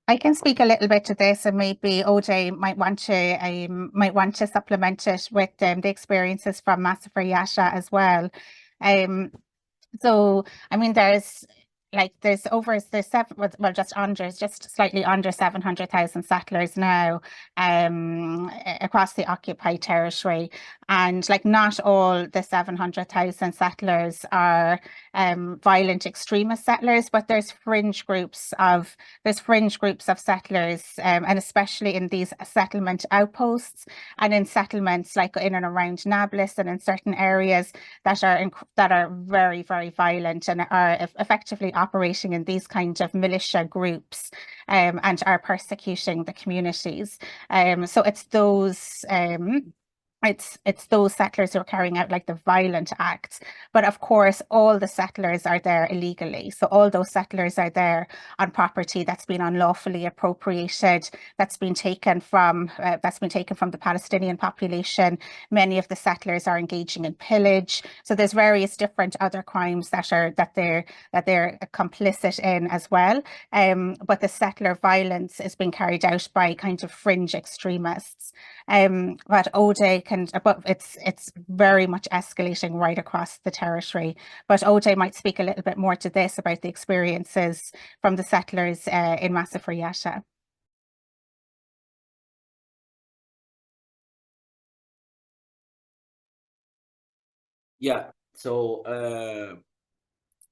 I can speak a little bit to this, and maybe Owda might want to supplement it with the experiences from Masafer Yatta as well. So I mean, there's just slightly under 700,000 settlers now across the occupied territory, and like not all the 700,000 settlers are violent extremist settlers, but there's fringe groups of settlers, and especially in these settlement outposts and in settlements like in and around Nablus and in certain areas that are very, very violent and are effectively operating in these kinds of militia groups, and are persecuting the communities. So it's those settlers who are carrying out like the violent acts. But of course, all the settlers are there illegally. So all those settlers are there on property that's been unlawfully appropriated, that's been taken from the Palestinian population. Many of the settlers are engaging in pillage. So there's various different other crimes that they're complicit in as well. But the settler violence is being carried out by kind of fringe extremists. But it's very much escalating right across the territory. But Owda might speak a little bit more to this about the experiences from the settlers in Masafer Yatta.
Yeah. So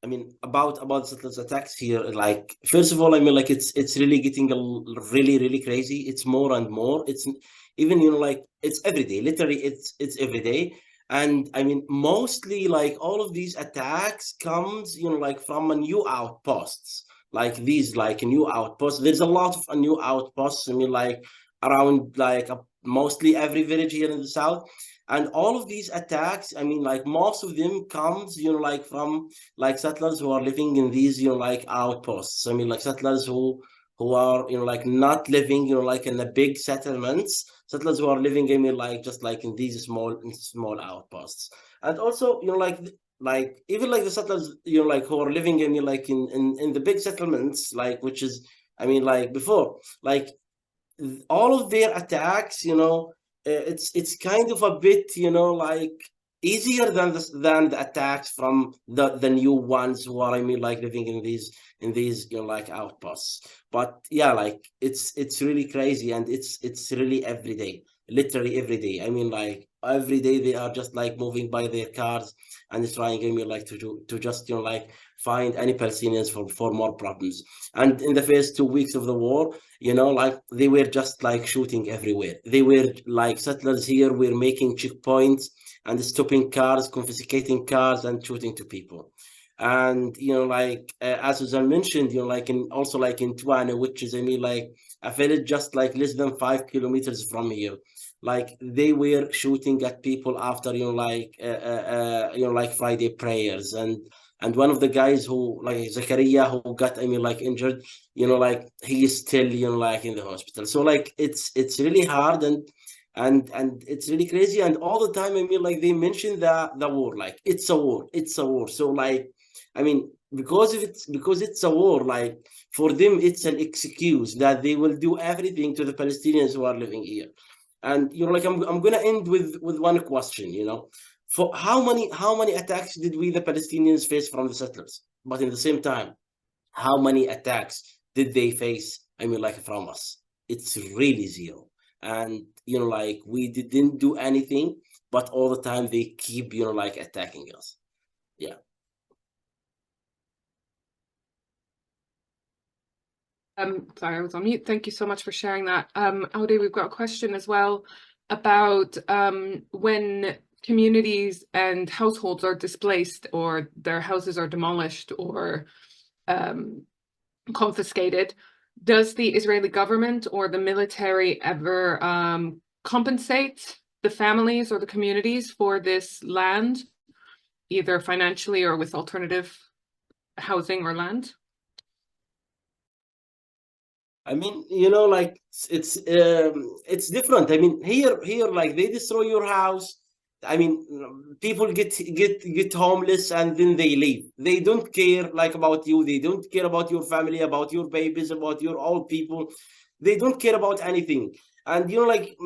I mean, about settlers attacks here, like, first of all, I mean, like, it's really getting really crazy. It's more and more. It's even, like, it's every day. Literally, it's every day. And I mean, mostly, like, all of these attacks comes, like, from a new outposts. Like these, like, new outposts. There's a lot of new outposts. I mean, like, around, like, mostly every village here in the south. And all of these attacks, I mean, like, most of them comes, like, from, like, settlers who are living in these, like, outposts. I mean, like, settlers who are, like, not living, like, in the big settlements. Settlers who are living, I mean, like, just like in these small outposts. And also, like even like the settlers, like, who are living in, like, in the big settlements, like, which is, I mean, like, before, like, all of their attacks, it's kind of a bit, like, easier than the attacks from the new ones who are, I mean, like living in these you know, like outposts. But yeah, like it's really crazy, and it's really every day, literally every day. I mean, like every day they are just like moving by their cars and trying, I mean, like to just, you know, like find any Palestinians for more problems. And in the first 2 weeks of the war, you know, like they were just like shooting everywhere. They were like, settlers here were making checkpoints and stopping cars, confiscating cars, and shooting to people. And you know, like as Suzanne mentioned, you know, like in also like in Tuana, which is, I mean, like a village just like less than 5 kilometers from here. Like they were shooting at people after, you know, like you know, like Friday prayers. And one of the guys who, like Zakaria, who got, I mean, like injured, you know, like he is still, you know, like in the hospital. So like it's really hard, and it's really crazy. And all the time, I mean, like they mention the war, like it's a war, it's a war. So like, I mean, because it's a war, like for them it's an excuse that they will do everything to the Palestinians who are living here. And you know, like I'm gonna end with one question, you know. For how many attacks did we the Palestinians face from the settlers? But in the same time, how many attacks did they face, I mean, like from us? It's really zero. And you know, like we didn't do anything, but all the time they keep, you know, like attacking us. Yeah.
Sorry, I was on mute. Thank you so much for sharing that. Owda, we've got a question as well about when communities and households are displaced or their houses are demolished or confiscated, does the Israeli government or the military ever compensate the families or the communities for this land, either financially or with alternative housing or land?
I mean, you know, like it's different. I mean, here, like they destroy your house. I mean, people get homeless and then they leave. They don't care like about you. They don't care about your family, about your babies, about your old people. They don't care about anything. And you know, like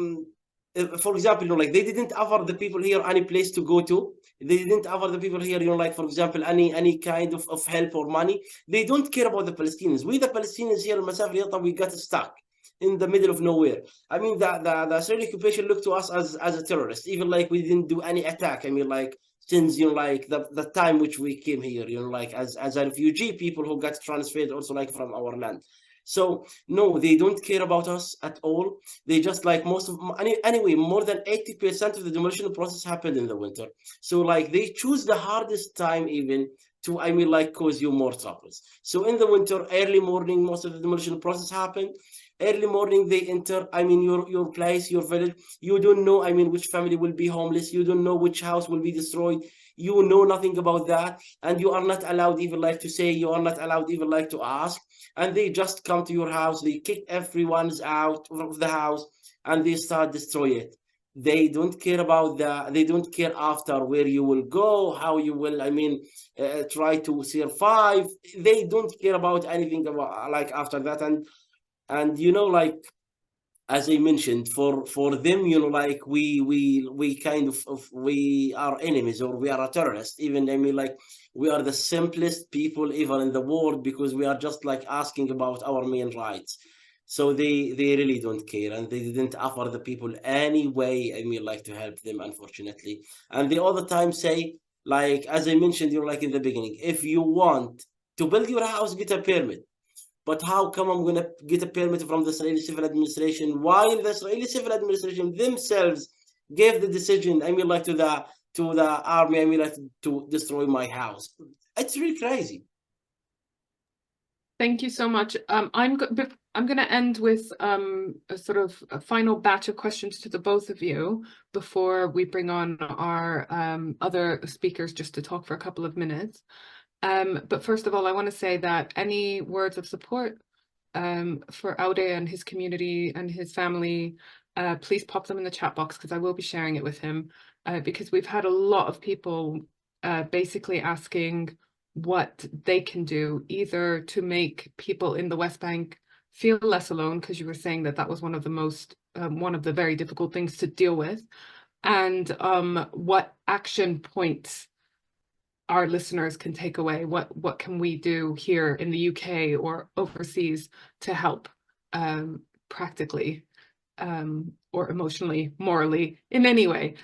for example, you know, like they didn't offer the people here any place to go to. They didn't offer the people here, you know, like for example, any kind of help or money. They don't care about the Palestinians. We, the Palestinians here in Masafer Yatta, we got stuck in the middle of nowhere. I mean, the Israeli occupation looked to us as a terrorist, even like we didn't do any attack. I mean, like since, you know, like the time which we came here, you know, like as a refugee people who got transferred also like from our land. So no, they don't care about us at all. They just like anyway, more than 80% of the demolition process happened in the winter. So like they choose the hardest time even to, I mean, like cause you more troubles. So in the winter, early morning, most of the demolition process happened. Early morning, they enter, I mean, your place, your village. You don't know, I mean, which family will be homeless. You don't know which house will be destroyed. You know nothing about that. And you are not allowed even like to say, you are not allowed even like to ask. And they just come to your house. They kick everyone's out of the house and they start destroy it. They don't care about they don't care after where you will go, how you will, I mean, try to survive. They don't care about anything about like after that. And you know, like as I mentioned, for them, you know, like we kind of we are enemies or we are a terrorist. Even, I mean, like we are the simplest people ever in the world because we are just like asking about our main rights. So they really don't care, and they didn't offer the people any way, I mean, like to help them, unfortunately. And they all the time say, like as I mentioned, you know, like in the beginning, if you want to build your house, get a permit. But how come I'm going to get a permit from the Israeli Civil Administration while the Israeli Civil Administration themselves gave the decision, I mean, like to the army, I mean, like to destroy my house? It's really crazy.
Thank you so much. I'm going to end with a sort of a final batch of questions to the both of you before we bring on our other speakers just to talk for a couple of minutes. But first of all, I want to say that any words of support for Owda and his community and his family, please pop them in the chat box because I will be sharing it with him because we've had a lot of people basically asking what they can do either to make people in the West Bank feel less alone, because you were saying that that was one of the most one of the very difficult things to deal with, and what action points our listeners can take away. What can we do here in the UK or overseas to help practically or emotionally, morally, in any way?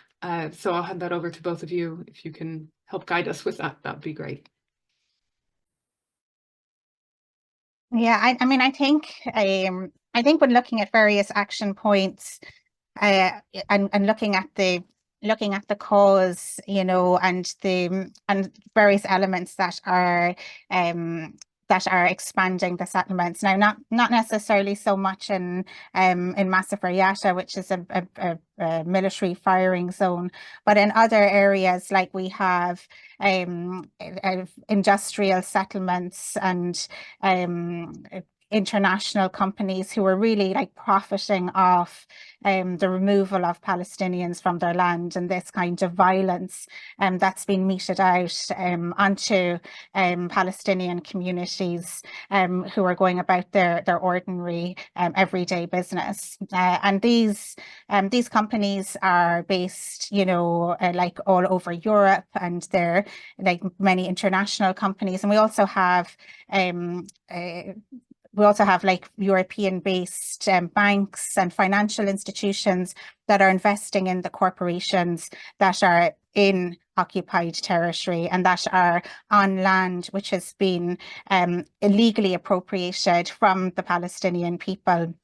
So I'll hand that over to both of you. If you can help guide us with that, that'd be great.
Yeah, I mean, I think when looking at various action points, and looking at the cause, you know, and various elements that are expanding the settlements. Now, not necessarily so much in Masafer Yatta, which is a military firing zone, but in other areas, like we have industrial settlements and international companies who are really like profiting off the removal of Palestinians from their land, and this kind of violence that's been meted out onto Palestinian communities who are going about their ordinary everyday business. And these companies are based, you know, like all over Europe, and they're like many international companies. And we also have like European-based banks and financial institutions that are investing in the corporations that are in occupied territory and that are on land which has been illegally appropriated from the Palestinian people,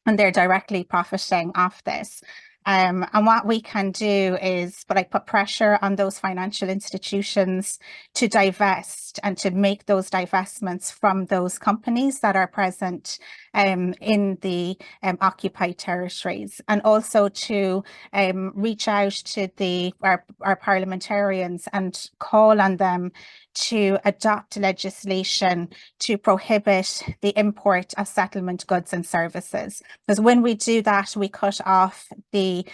and they're directly profiting off this. And what we can do is put pressure on those financial institutions to divest and to make those divestments from those companies that are present in the occupied territories, and also to reach out to our parliamentarians and call on them to adopt legislation to prohibit the import of settlement goods and services. Because when we do that, we cut off the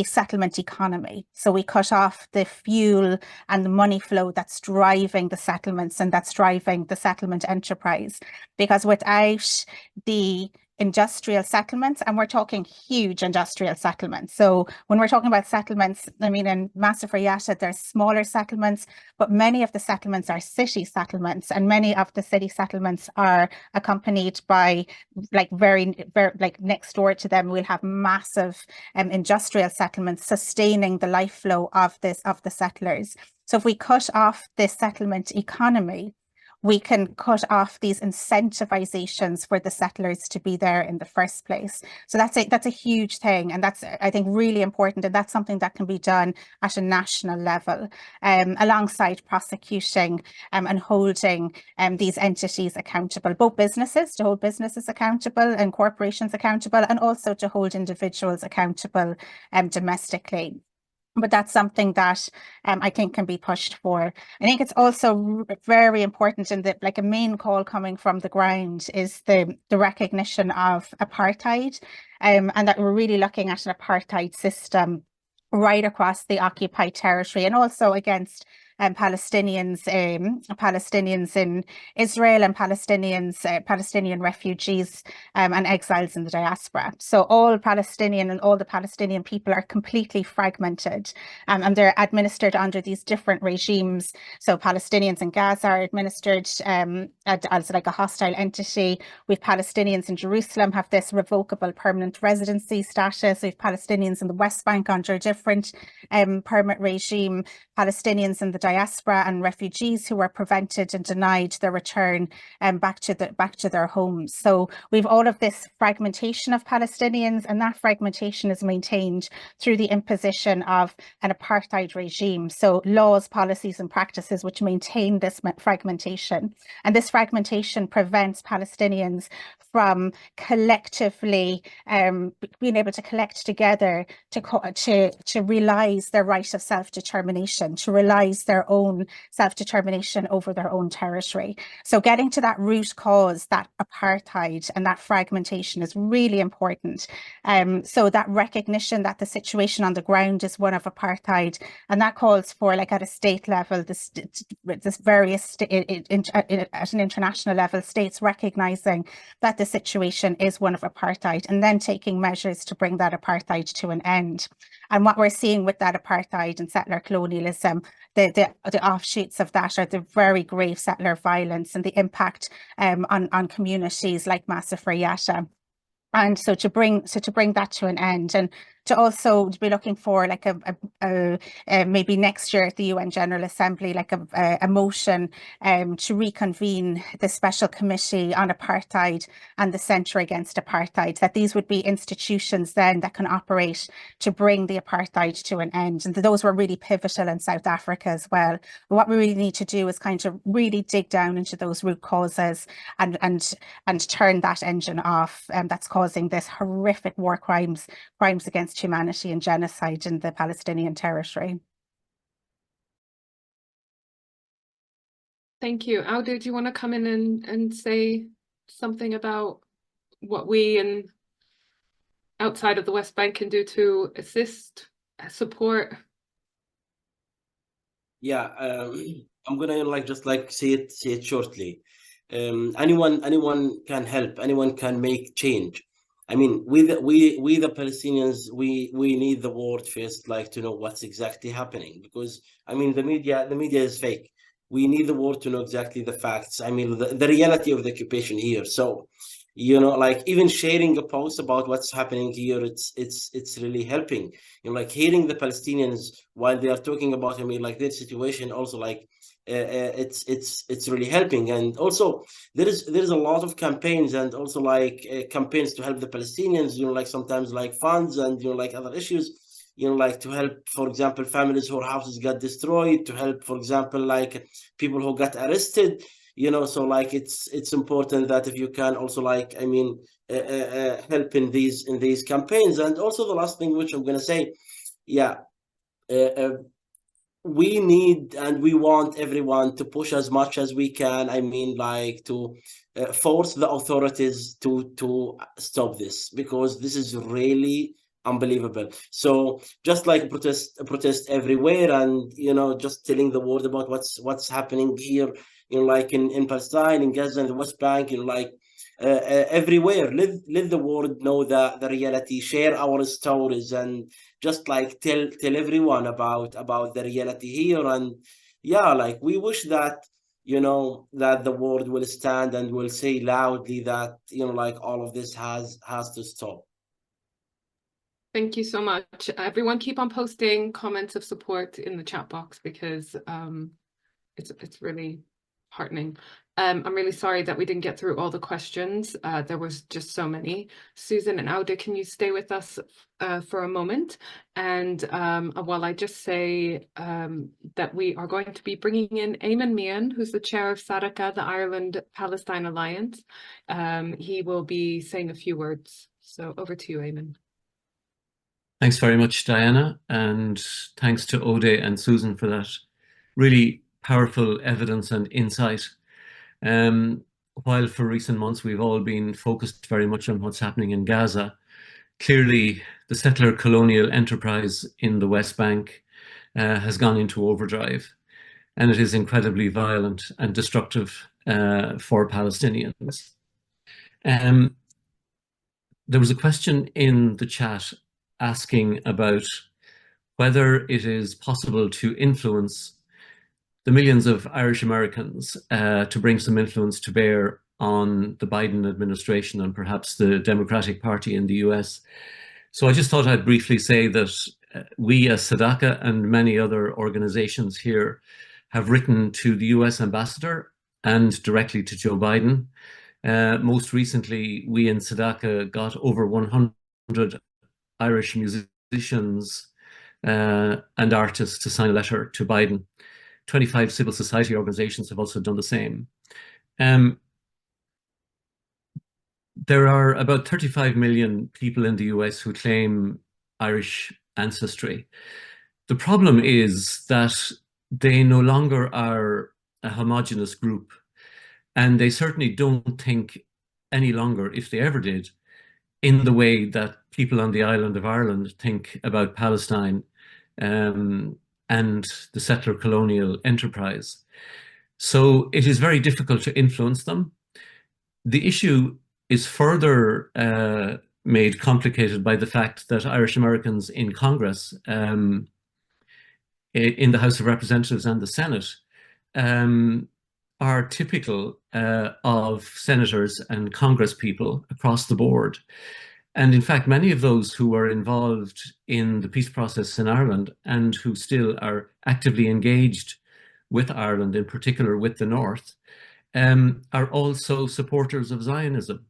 settlement economy. So we cut off the fuel and the money flow that's driving the settlements and that's driving the settlement enterprise. Because without the industrial settlements, and we're talking huge industrial settlements. So when we're talking about settlements, I mean, in Masafer Yatta, there's smaller settlements, but many of the settlements are city settlements, and many of the city settlements are accompanied by like very like next door to them, we'll have massive industrial settlements sustaining the life flow of the settlers. So if we cut off this settlement economy, we can cut off these incentivizations for the settlers to be there in the first place. So that's a huge thing, and that's, I think, really important, and that's something that can be done at a national level, alongside prosecuting and holding these entities accountable, both businesses, to hold businesses accountable and corporations accountable, and also to hold individuals accountable domestically. But that's something that I think can be pushed for. I think it's also very important, and that like a main call coming from the ground is the recognition of apartheid, and that we're really looking at an apartheid system right across the occupied territory, and also against Palestinians in Israel, and Palestinian refugees and exiles in the diaspora. So all Palestinian and all the Palestinian people are completely fragmented, and they're administered under these different regimes. So Palestinians in Gaza are administered as like a hostile entity. We've Palestinians in Jerusalem have this revocable permanent residency status. We've Palestinians in the West Bank under a different permit regime. Palestinians in the diaspora and refugees who are prevented and denied their return back to their homes. So we've all of this fragmentation of Palestinians, and that fragmentation is maintained through the imposition of an apartheid regime. So laws, policies, and practices which maintain this fragmentation. And this fragmentation prevents Palestinians from collectively being able to collect together to realize their right of self-determination, to realize their own self-determination over their own territory. So getting to that root cause, that apartheid and that fragmentation, is really important. So that recognition that the situation on the ground is one of apartheid, and that calls for, like at a state level, this various at an international level, states recognizing that the situation is one of apartheid, and then taking measures to bring that apartheid to an end. And what we're seeing with that apartheid and settler colonialism, the offshoots of that are the very grave settler violence and the impact on communities like Masafer Yatta. And so to bring that to an end, and to also be looking for like maybe next year at the UN General Assembly, like a motion to reconvene the Special Committee on Apartheid and the Centre Against Apartheid, that these would be institutions then that can operate to bring the apartheid to an end. And those were really pivotal in South Africa as well. But what we really need to do is kind of really dig down into those root causes and turn that engine off that's causing this horrific war crimes against humanity and genocide in the Palestinian territory.
Thank you. Owda, do you want to come in and say something about what we and outside of the West Bank can do to assist, support?
Yeah, I'm gonna just say it shortly. Anyone can help. Anyone can make change. I mean, we the Palestinians, we need the world first, to know what's exactly happening, because I mean the media is fake. We need the world to know exactly the facts. I mean the reality of the occupation here. So, even sharing a post about what's happening here, it's really helping. Hearing the Palestinians while they are talking about, their situation, also it's really helping. And also there's a lot of campaigns, and also campaigns to help the Palestinians, sometimes funds and other issues, to help, for example, families whose houses got destroyed, to help, for example, people who got arrested, so it's important that if you can also help in these campaigns. And also the last thing which I'm going to say, yeah, we need and we want everyone to push as much as we can. I mean, to force the authorities to stop this, because this is really unbelievable. So just protest everywhere, and just telling the world about what's happening here, in Palestine, in Gaza, in the West Bank, everywhere. Let the world know the reality. Share our stories, and just tell everyone about the reality here. And yeah, we wish that that the world will stand and will say loudly that all of this has to stop.
Thank you so much. Everyone keep on posting comments of support in the chat box, because it's really heartening. I'm really sorry that we didn't get through all the questions. There was just so many. Susan and Owda, can you stay with us for a moment? And while I just say that we are going to be bringing in Eamon Meehan, who's the chair of Sadaka, the Ireland Palestine Alliance. He will be saying a few words. So over to you, Eamon.
Thanks very much, Diana, and thanks to Owda and Susan for that really powerful evidence and insight. While for recent months we've all been focused very much on what's happening in Gaza, clearly the settler colonial enterprise in the West Bank has gone into overdrive, and it is incredibly violent and destructive for Palestinians. There was a question in the chat asking about whether it is possible to influence the millions of Irish Americans, to bring some influence to bear on the Biden administration and perhaps the Democratic Party in the US. So I just thought I'd briefly say that we as Sadaka and many other organizations here have written to the US ambassador and directly to Joe Biden. Most recently, we in Sadaka got over 100 Irish musicians and artists to sign a letter to Biden. 25 civil society organizations have also done the same. There are about 35 million people in the US who claim Irish ancestry. The problem is that they no longer are a homogenous group, and they certainly don't think any longer, if they ever did, in the way that people on the island of Ireland think about Palestine and the settler colonial enterprise. So it is very difficult to influence them. The issue is further made complicated by the fact that Irish Americans in Congress, in the House of Representatives and the Senate, are typical of senators and Congress people across the board. And in fact, many of those who were involved in the peace process in Ireland and who still are actively engaged with Ireland, in particular with the North, are also supporters of Zionism.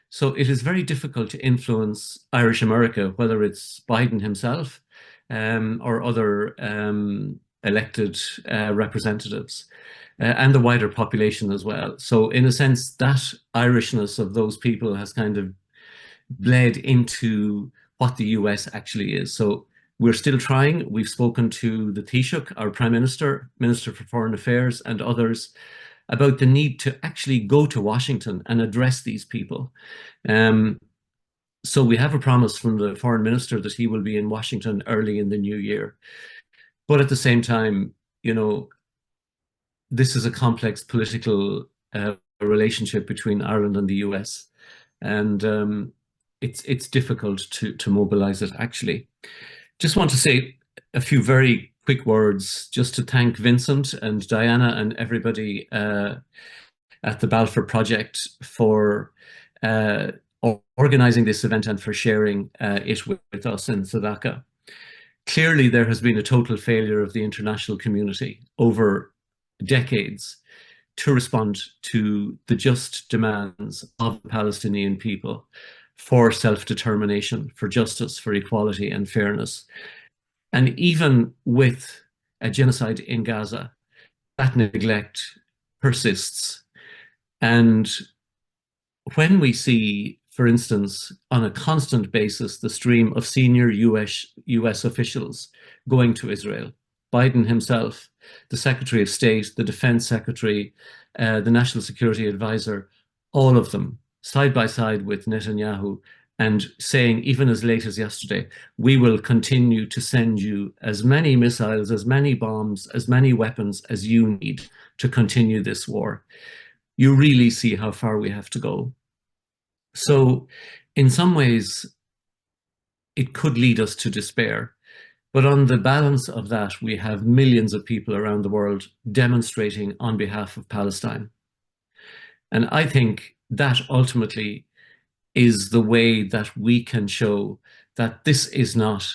So it is very difficult to influence Irish America, whether it's Biden himself or other elected representatives, and the wider population as well. So in a sense, that Irishness of those people has kind of bled into what the US actually is. So we're still trying. We've spoken to the Taoiseach, our Prime Minister, Minister for Foreign Affairs, and others about the need to actually go to Washington and address these people. So we have a promise from the Foreign Minister that he will be in Washington early in the new year. But at the same time, you know, this is a complex political relationship between Ireland and the US. And it's difficult to mobilize it, actually. Just want to say a few very quick words just to thank Vincent and Diana and everybody at the Balfour Project for organizing this event and for sharing it with us in Sadaka. Clearly, there has been a total failure of the international community over decades to respond to the just demands of the Palestinian people for self-determination, for justice, for equality and fairness. And even with a genocide in Gaza, that neglect persists. And when we see, for instance, on a constant basis, the stream of senior US officials going to Israel, Biden himself, the Secretary of State, the Defense Secretary, the National Security Advisor, all of them side by side with Netanyahu, and saying, even as late as yesterday, we will continue to send you as many missiles, as many bombs, as many weapons as you need to continue this war. You really see how far we have to go. So in some ways, it could lead us to despair. But on the balance of that, we have millions of people around the world demonstrating on behalf of Palestine. And I think that ultimately is the way that we can show that this is not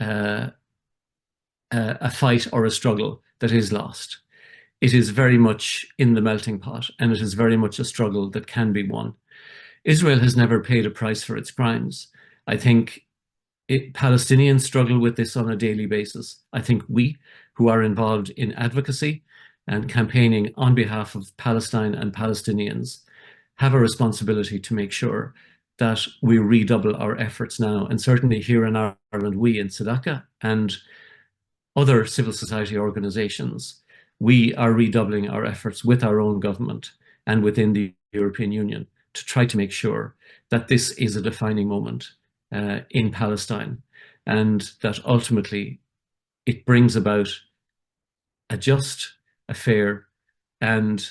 a fight or a struggle that is lost. It is very much in the melting pot, and it is very much a struggle that can be won. Israel has never paid a price for its crimes. I think Palestinians struggle with this on a daily basis. I think we, who are involved in advocacy and campaigning on behalf of Palestine and Palestinians, have a responsibility to make sure that we redouble our efforts now. And certainly here in Ireland, we in Sadaka and other civil society organizations, we are redoubling our efforts with our own government and within the European Union to try to make sure that this is a defining moment in Palestine, and that ultimately it brings about a just, a fair, and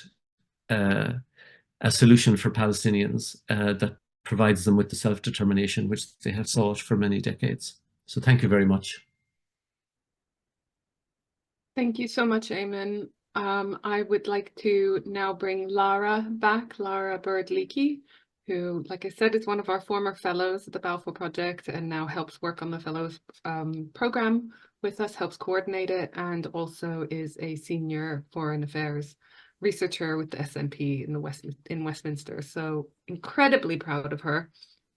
a solution for Palestinians that provides them with the self-determination which they have sought for many decades. So thank you very much.
Thank you so much, Eamon. I would like to now bring Lara back, Lara Bird-Leakey, who, like I said, is one of our former fellows at the Balfour Project and now helps work on the fellows program with us, helps coordinate it, and also is a senior foreign affairs researcher with the SNP in Westminster. So incredibly proud of her.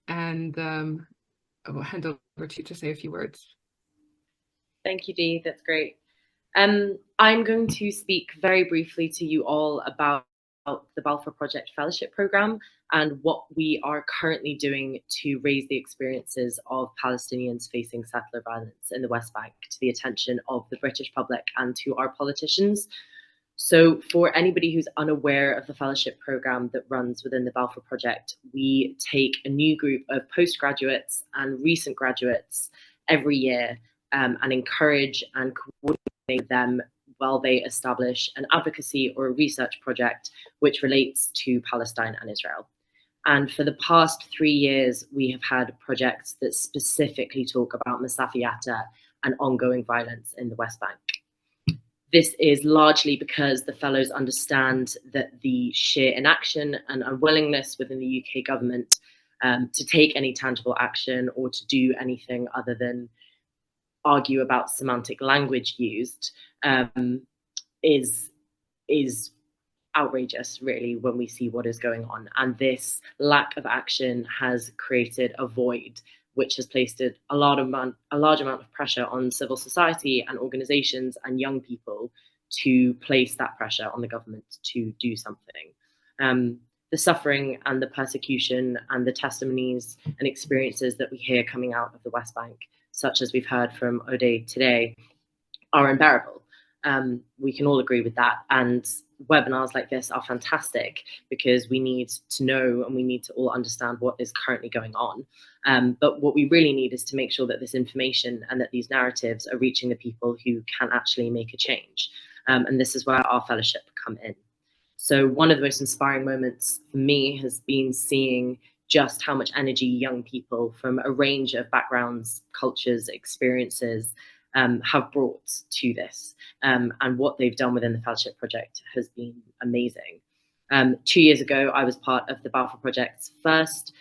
And I will hand over to you to say a few words.
Thank you, Dee. That's great. I'm going to speak very briefly to you all about the Balfour Project Fellowship Programme and what we are currently doing to raise the experiences of Palestinians facing settler violence in the West Bank to the attention of the British public and to our politicians. So for anybody who's unaware of the fellowship programme that runs within the Balfour Project, we take a new group of postgraduates and recent graduates every year and encourage and coordinate them while they establish an advocacy or a research project which relates to Palestine and Israel. And for the past 3 years, we have had projects that specifically talk about Masafer Yatta and ongoing violence in the West Bank. This is largely because the fellows understand that the sheer inaction and unwillingness within the UK government to take any tangible action or to do anything other than argue about semantic language used is outrageous, really, when we see what is going on. And this lack of action has created a void which has placed a large amount of pressure on civil society and organizations and young people to place that pressure on the government to do something. The suffering and the persecution and the testimonies and experiences that we hear coming out of the West Bank, such as we've heard from Owda today, are unbearable. We can all agree with that. And webinars like this are fantastic because we need to know and we need to all understand what is currently going on. But what we really need is to make sure that this information and that these narratives are reaching the people who can actually make a change. And this is where our fellowship come in. So one of the most inspiring moments for me has been seeing just how much energy young people from a range of backgrounds, cultures, experiences have brought to this. And what they've done within the Fellowship Project has been amazing. 2 years ago, I was part of the Balfour Project's first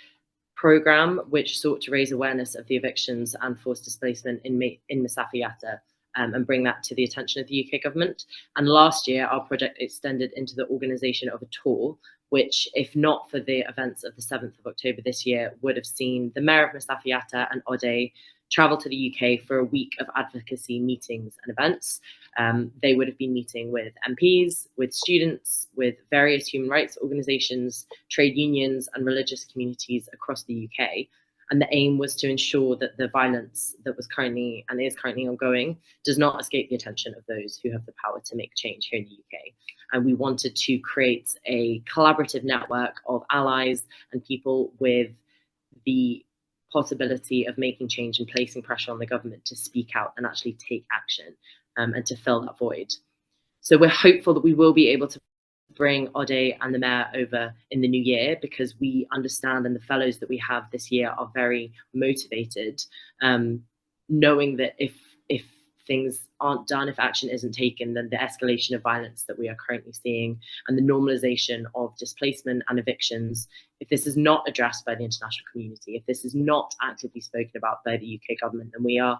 programme, which sought to raise awareness of the evictions and forced displacement in Masafer Yatta and bring that to the attention of the UK government. And last year, our project extended into the organisation of a tour, which, if not for the events of the 7th of October this year, would have seen the Mayor of Masafer Yatta and Owda travel to the UK for a week of advocacy meetings and events. They would have been meeting with MPs, with students, with various human rights organisations, trade unions and religious communities across the UK. And the aim was to ensure that the violence that was currently and is currently ongoing does not escape the attention of those who have the power to make change here in the UK. And we wanted to create a collaborative network of allies and people with the possibility of making change and placing pressure on the government to speak out and actually take action and to fill that void. So we're hopeful that we will be able to bring Owda and the Mayor over in the new year, because we understand, and the fellows that we have this year are very motivated, knowing that if things aren't done, if action isn't taken, then the escalation of violence that we are currently seeing and the normalization of displacement and evictions, if this is not addressed by the international community, if this is not actively spoken about by the UK government, then we are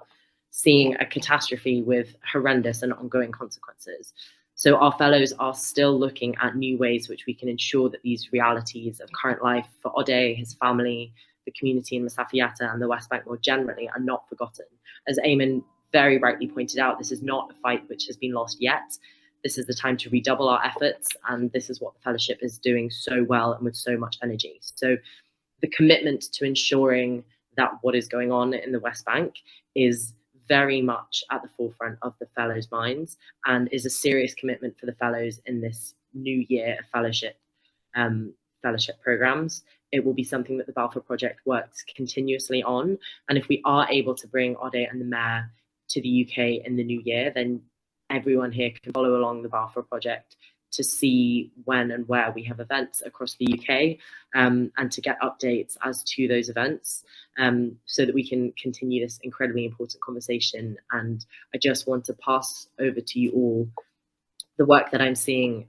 seeing a catastrophe with horrendous and ongoing consequences. So our fellows are still looking at new ways which we can ensure that these realities of current life for Owda, his family, the community in Masafer Yatta and the West Bank more generally are not forgotten. As Eamon very rightly pointed out, this is not a fight which has been lost yet. This is the time to redouble our efforts, and this is what the fellowship is doing so well and with so much energy. So the commitment to ensuring that what is going on in the West Bank is very much at the forefront of the fellows' minds, and is a serious commitment for the fellows in this new year of fellowship programs. It will be something that the Balfour Project works continuously on, and if we are able to bring Owda and the Mayor to the UK in the new year, then everyone here can follow along the Balfour Project to see when and where we have events across the UK, and to get updates as to those events, so that we can continue this incredibly important conversation. And I just want to pass over to you all the work that I'm seeing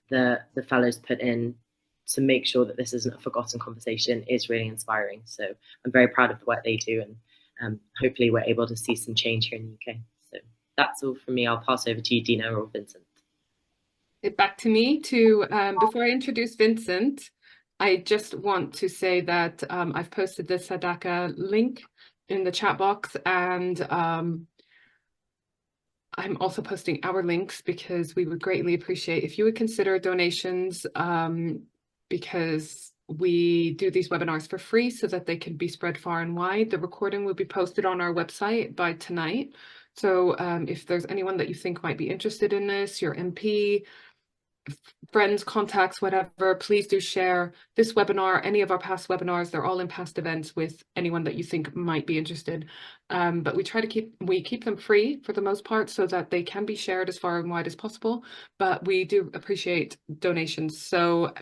the fellows put in to make sure that this isn't a forgotten conversation is really inspiring. So I'm very proud of the work they do, and hopefully we're able to see some change here in the UK. So that's all from me. I'll pass over to you, Dina or Vincent.
Back to me to, before I introduce Vincent, I just want to say that I've posted the Sadaka link in the chat box, and I'm also posting our links because we would greatly appreciate if you would consider donations, because we do these webinars for free so that they can be spread far and wide. The recording will be posted on our website by tonight. So if there's anyone that you think might be interested in this, your MP, friends, contacts, whatever, please do share this webinar, any of our past webinars. They're all in past events with anyone that you think might be interested. But we try to keep them free for the most part so that they can be shared as far and wide as possible. But we do appreciate donations, so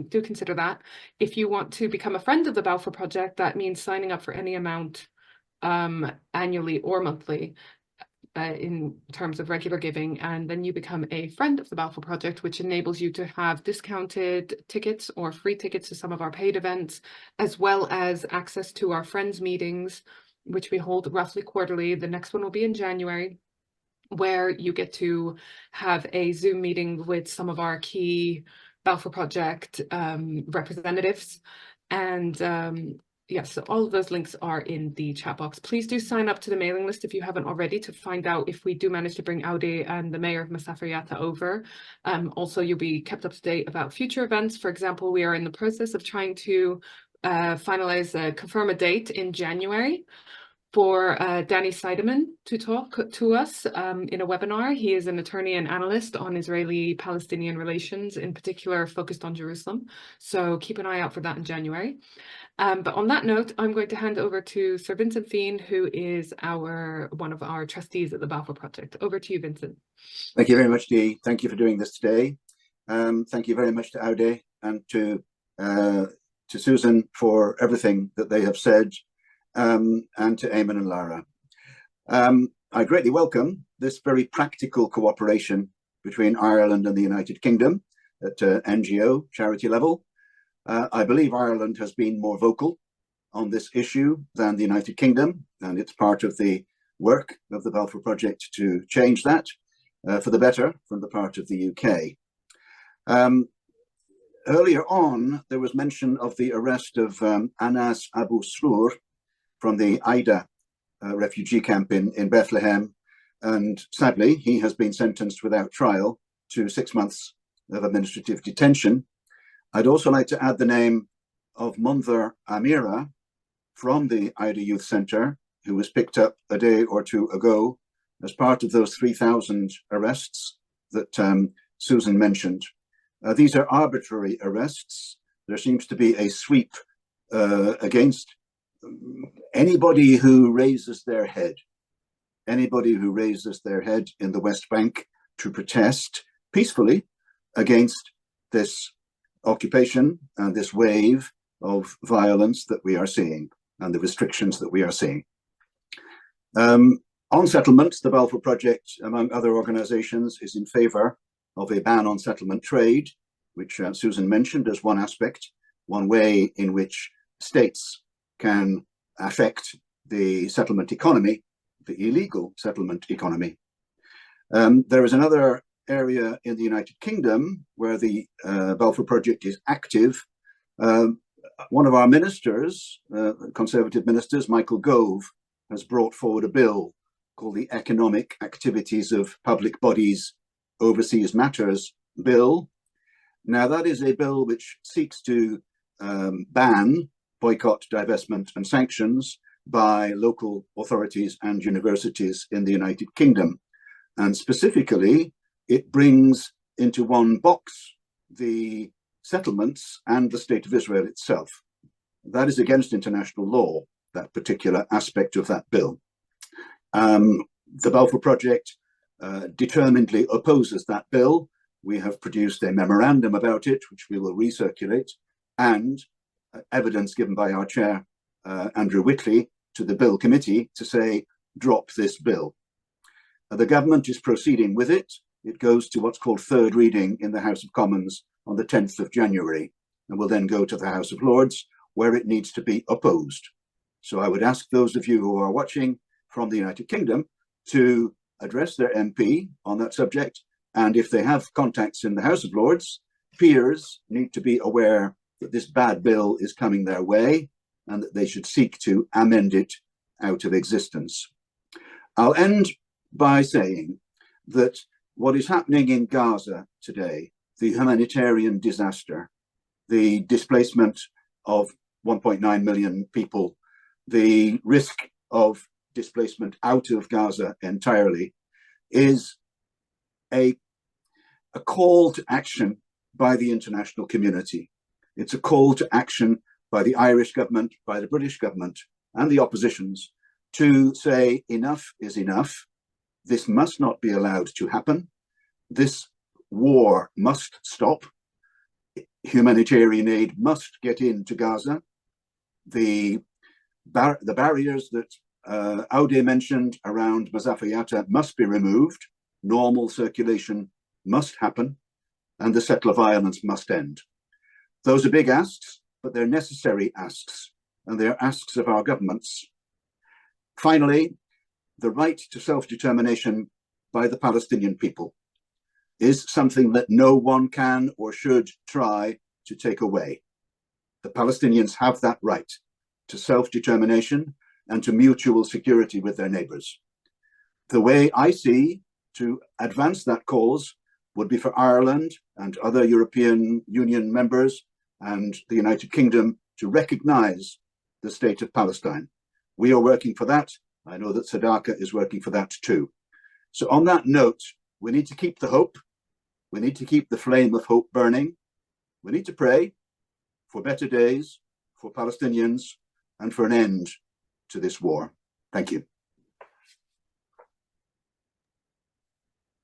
do consider that. If you want to become a friend of the Balfour Project, that means signing up for any amount annually or monthly. In terms of regular giving, and then you become a friend of the Balfour Project, which enables you to have discounted tickets or free tickets to some of our paid events, as well as access to our friends meetings, which we hold roughly quarterly. The next one will be in January, where you get to have a Zoom meeting with some of our key Balfour Project representatives. And yes, so all of those links are in the chat box. Please do sign up to the mailing list if you haven't already to find out if we do manage to bring Owda and the Mayor of Masafer Yatta over. Also, you'll be kept up to date about future events. For example, we are in the process of trying to confirm a date in January for Danny Seideman to talk to us in a webinar. He is an attorney and analyst on Israeli-Palestinian relations, in particular focused on Jerusalem. So keep an eye out for that in January. But on that note, I'm going to hand over to Sir Vincent Fiend, who is one of our trustees at the Balfour Project. Over to you, Vincent.
Thank you very much, Dee. Thank you for doing this today. Thank you very much to Owda and to Susan for everything that they have said, and to Eamon and Lara. I greatly welcome this very practical cooperation between Ireland and the United Kingdom at NGO charity level. I believe Ireland has been more vocal on this issue than the United Kingdom, and it's part of the work of the Balfour Project to change that for the better from the part of the UK. Earlier on, there was mention of the arrest of Anas Abu Srour from the Owda refugee camp in Bethlehem, and sadly, he has been sentenced without trial to 6 months of administrative detention. I'd also like to add the name of Munzer Amira from the Owda Youth Centre, who was picked up a day or two ago as part of those 3,000 arrests that Susan mentioned. These are arbitrary arrests. There seems to be a sweep against anybody who raises their head. Anybody who raises their head in the West Bank to protest peacefully against this occupation and this wave of violence that we are seeing and the restrictions that we are seeing. On settlements, the Balfour Project, among other organisations, is in favour of a ban on settlement trade, which Susan mentioned as one aspect, one way in which states can affect the settlement economy, the illegal settlement economy. There is another area in the United Kingdom where the Balfour Project is active. One of our ministers, Conservative ministers, Michael Gove, has brought forward a bill called the Economic Activities of Public Bodies Overseas Matters Bill. Now, that is a bill which seeks to ban boycott, divestment and sanctions by local authorities and universities in the United Kingdom. And specifically, it brings into one box the settlements and the State of Israel itself. That is against international law, that particular aspect of that bill. The Balfour Project determinedly opposes that bill. We have produced a memorandum about it, which we will recirculate, and evidence given by our chair, Andrew Whitley, to the bill committee to say, drop this bill. The government is proceeding with it. It goes to what's called third reading in the House of Commons on the 10th of January, and will then go to the House of Lords, where it needs to be opposed. So I would ask those of you who are watching from the United Kingdom to address their MP on that subject, and if they have contacts in the House of Lords, peers need to be aware that this bad bill is coming their way and that they should seek to amend it out of existence. I'll end by saying that what is happening in Gaza today, the humanitarian disaster, the displacement of 1.9 million people, the risk of displacement out of Gaza entirely, is a call to action by the international community. It's a call to action by the Irish government, by the British government, and the oppositions to say enough is enough. This must not be allowed to happen. This war must stop. Humanitarian aid must get into Gaza. The barriers that Owda mentioned around Masafer Yatta must be removed. Normal circulation must happen, and the settler violence must end. Those are big asks, but they're necessary asks, and they're asks of our governments. Finally, the right to self-determination by the Palestinian people is something that no one can or should try to take away. The Palestinians have that right to self-determination and to mutual security with their neighbors. The way I see to advance that cause would be for Ireland and other European Union members and the United Kingdom to recognize the state of Palestine. We are working for that. I know that Sadaka is working for that too. So on that note, we need to keep the hope. We need to keep the flame of hope burning. We need to pray for better days, for Palestinians, and for an end to this war. Thank you.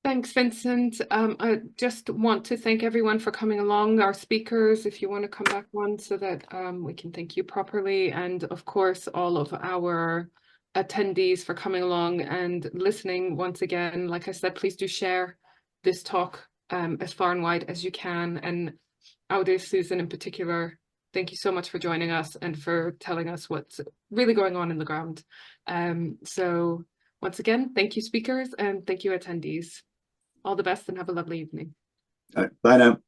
Thanks, Vincent. I just want to thank everyone for coming along, our speakers, if you want to come back on so that we can thank you properly. And of course, all of our attendees for coming along and listening once again. Like I said, please do share this talk as far and wide as you can. And Owda, Susan in particular, thank you so much for joining us and for telling us what's really going on in the ground. So once again, thank you speakers and thank you attendees. All the best and have a lovely evening.
All right, bye now.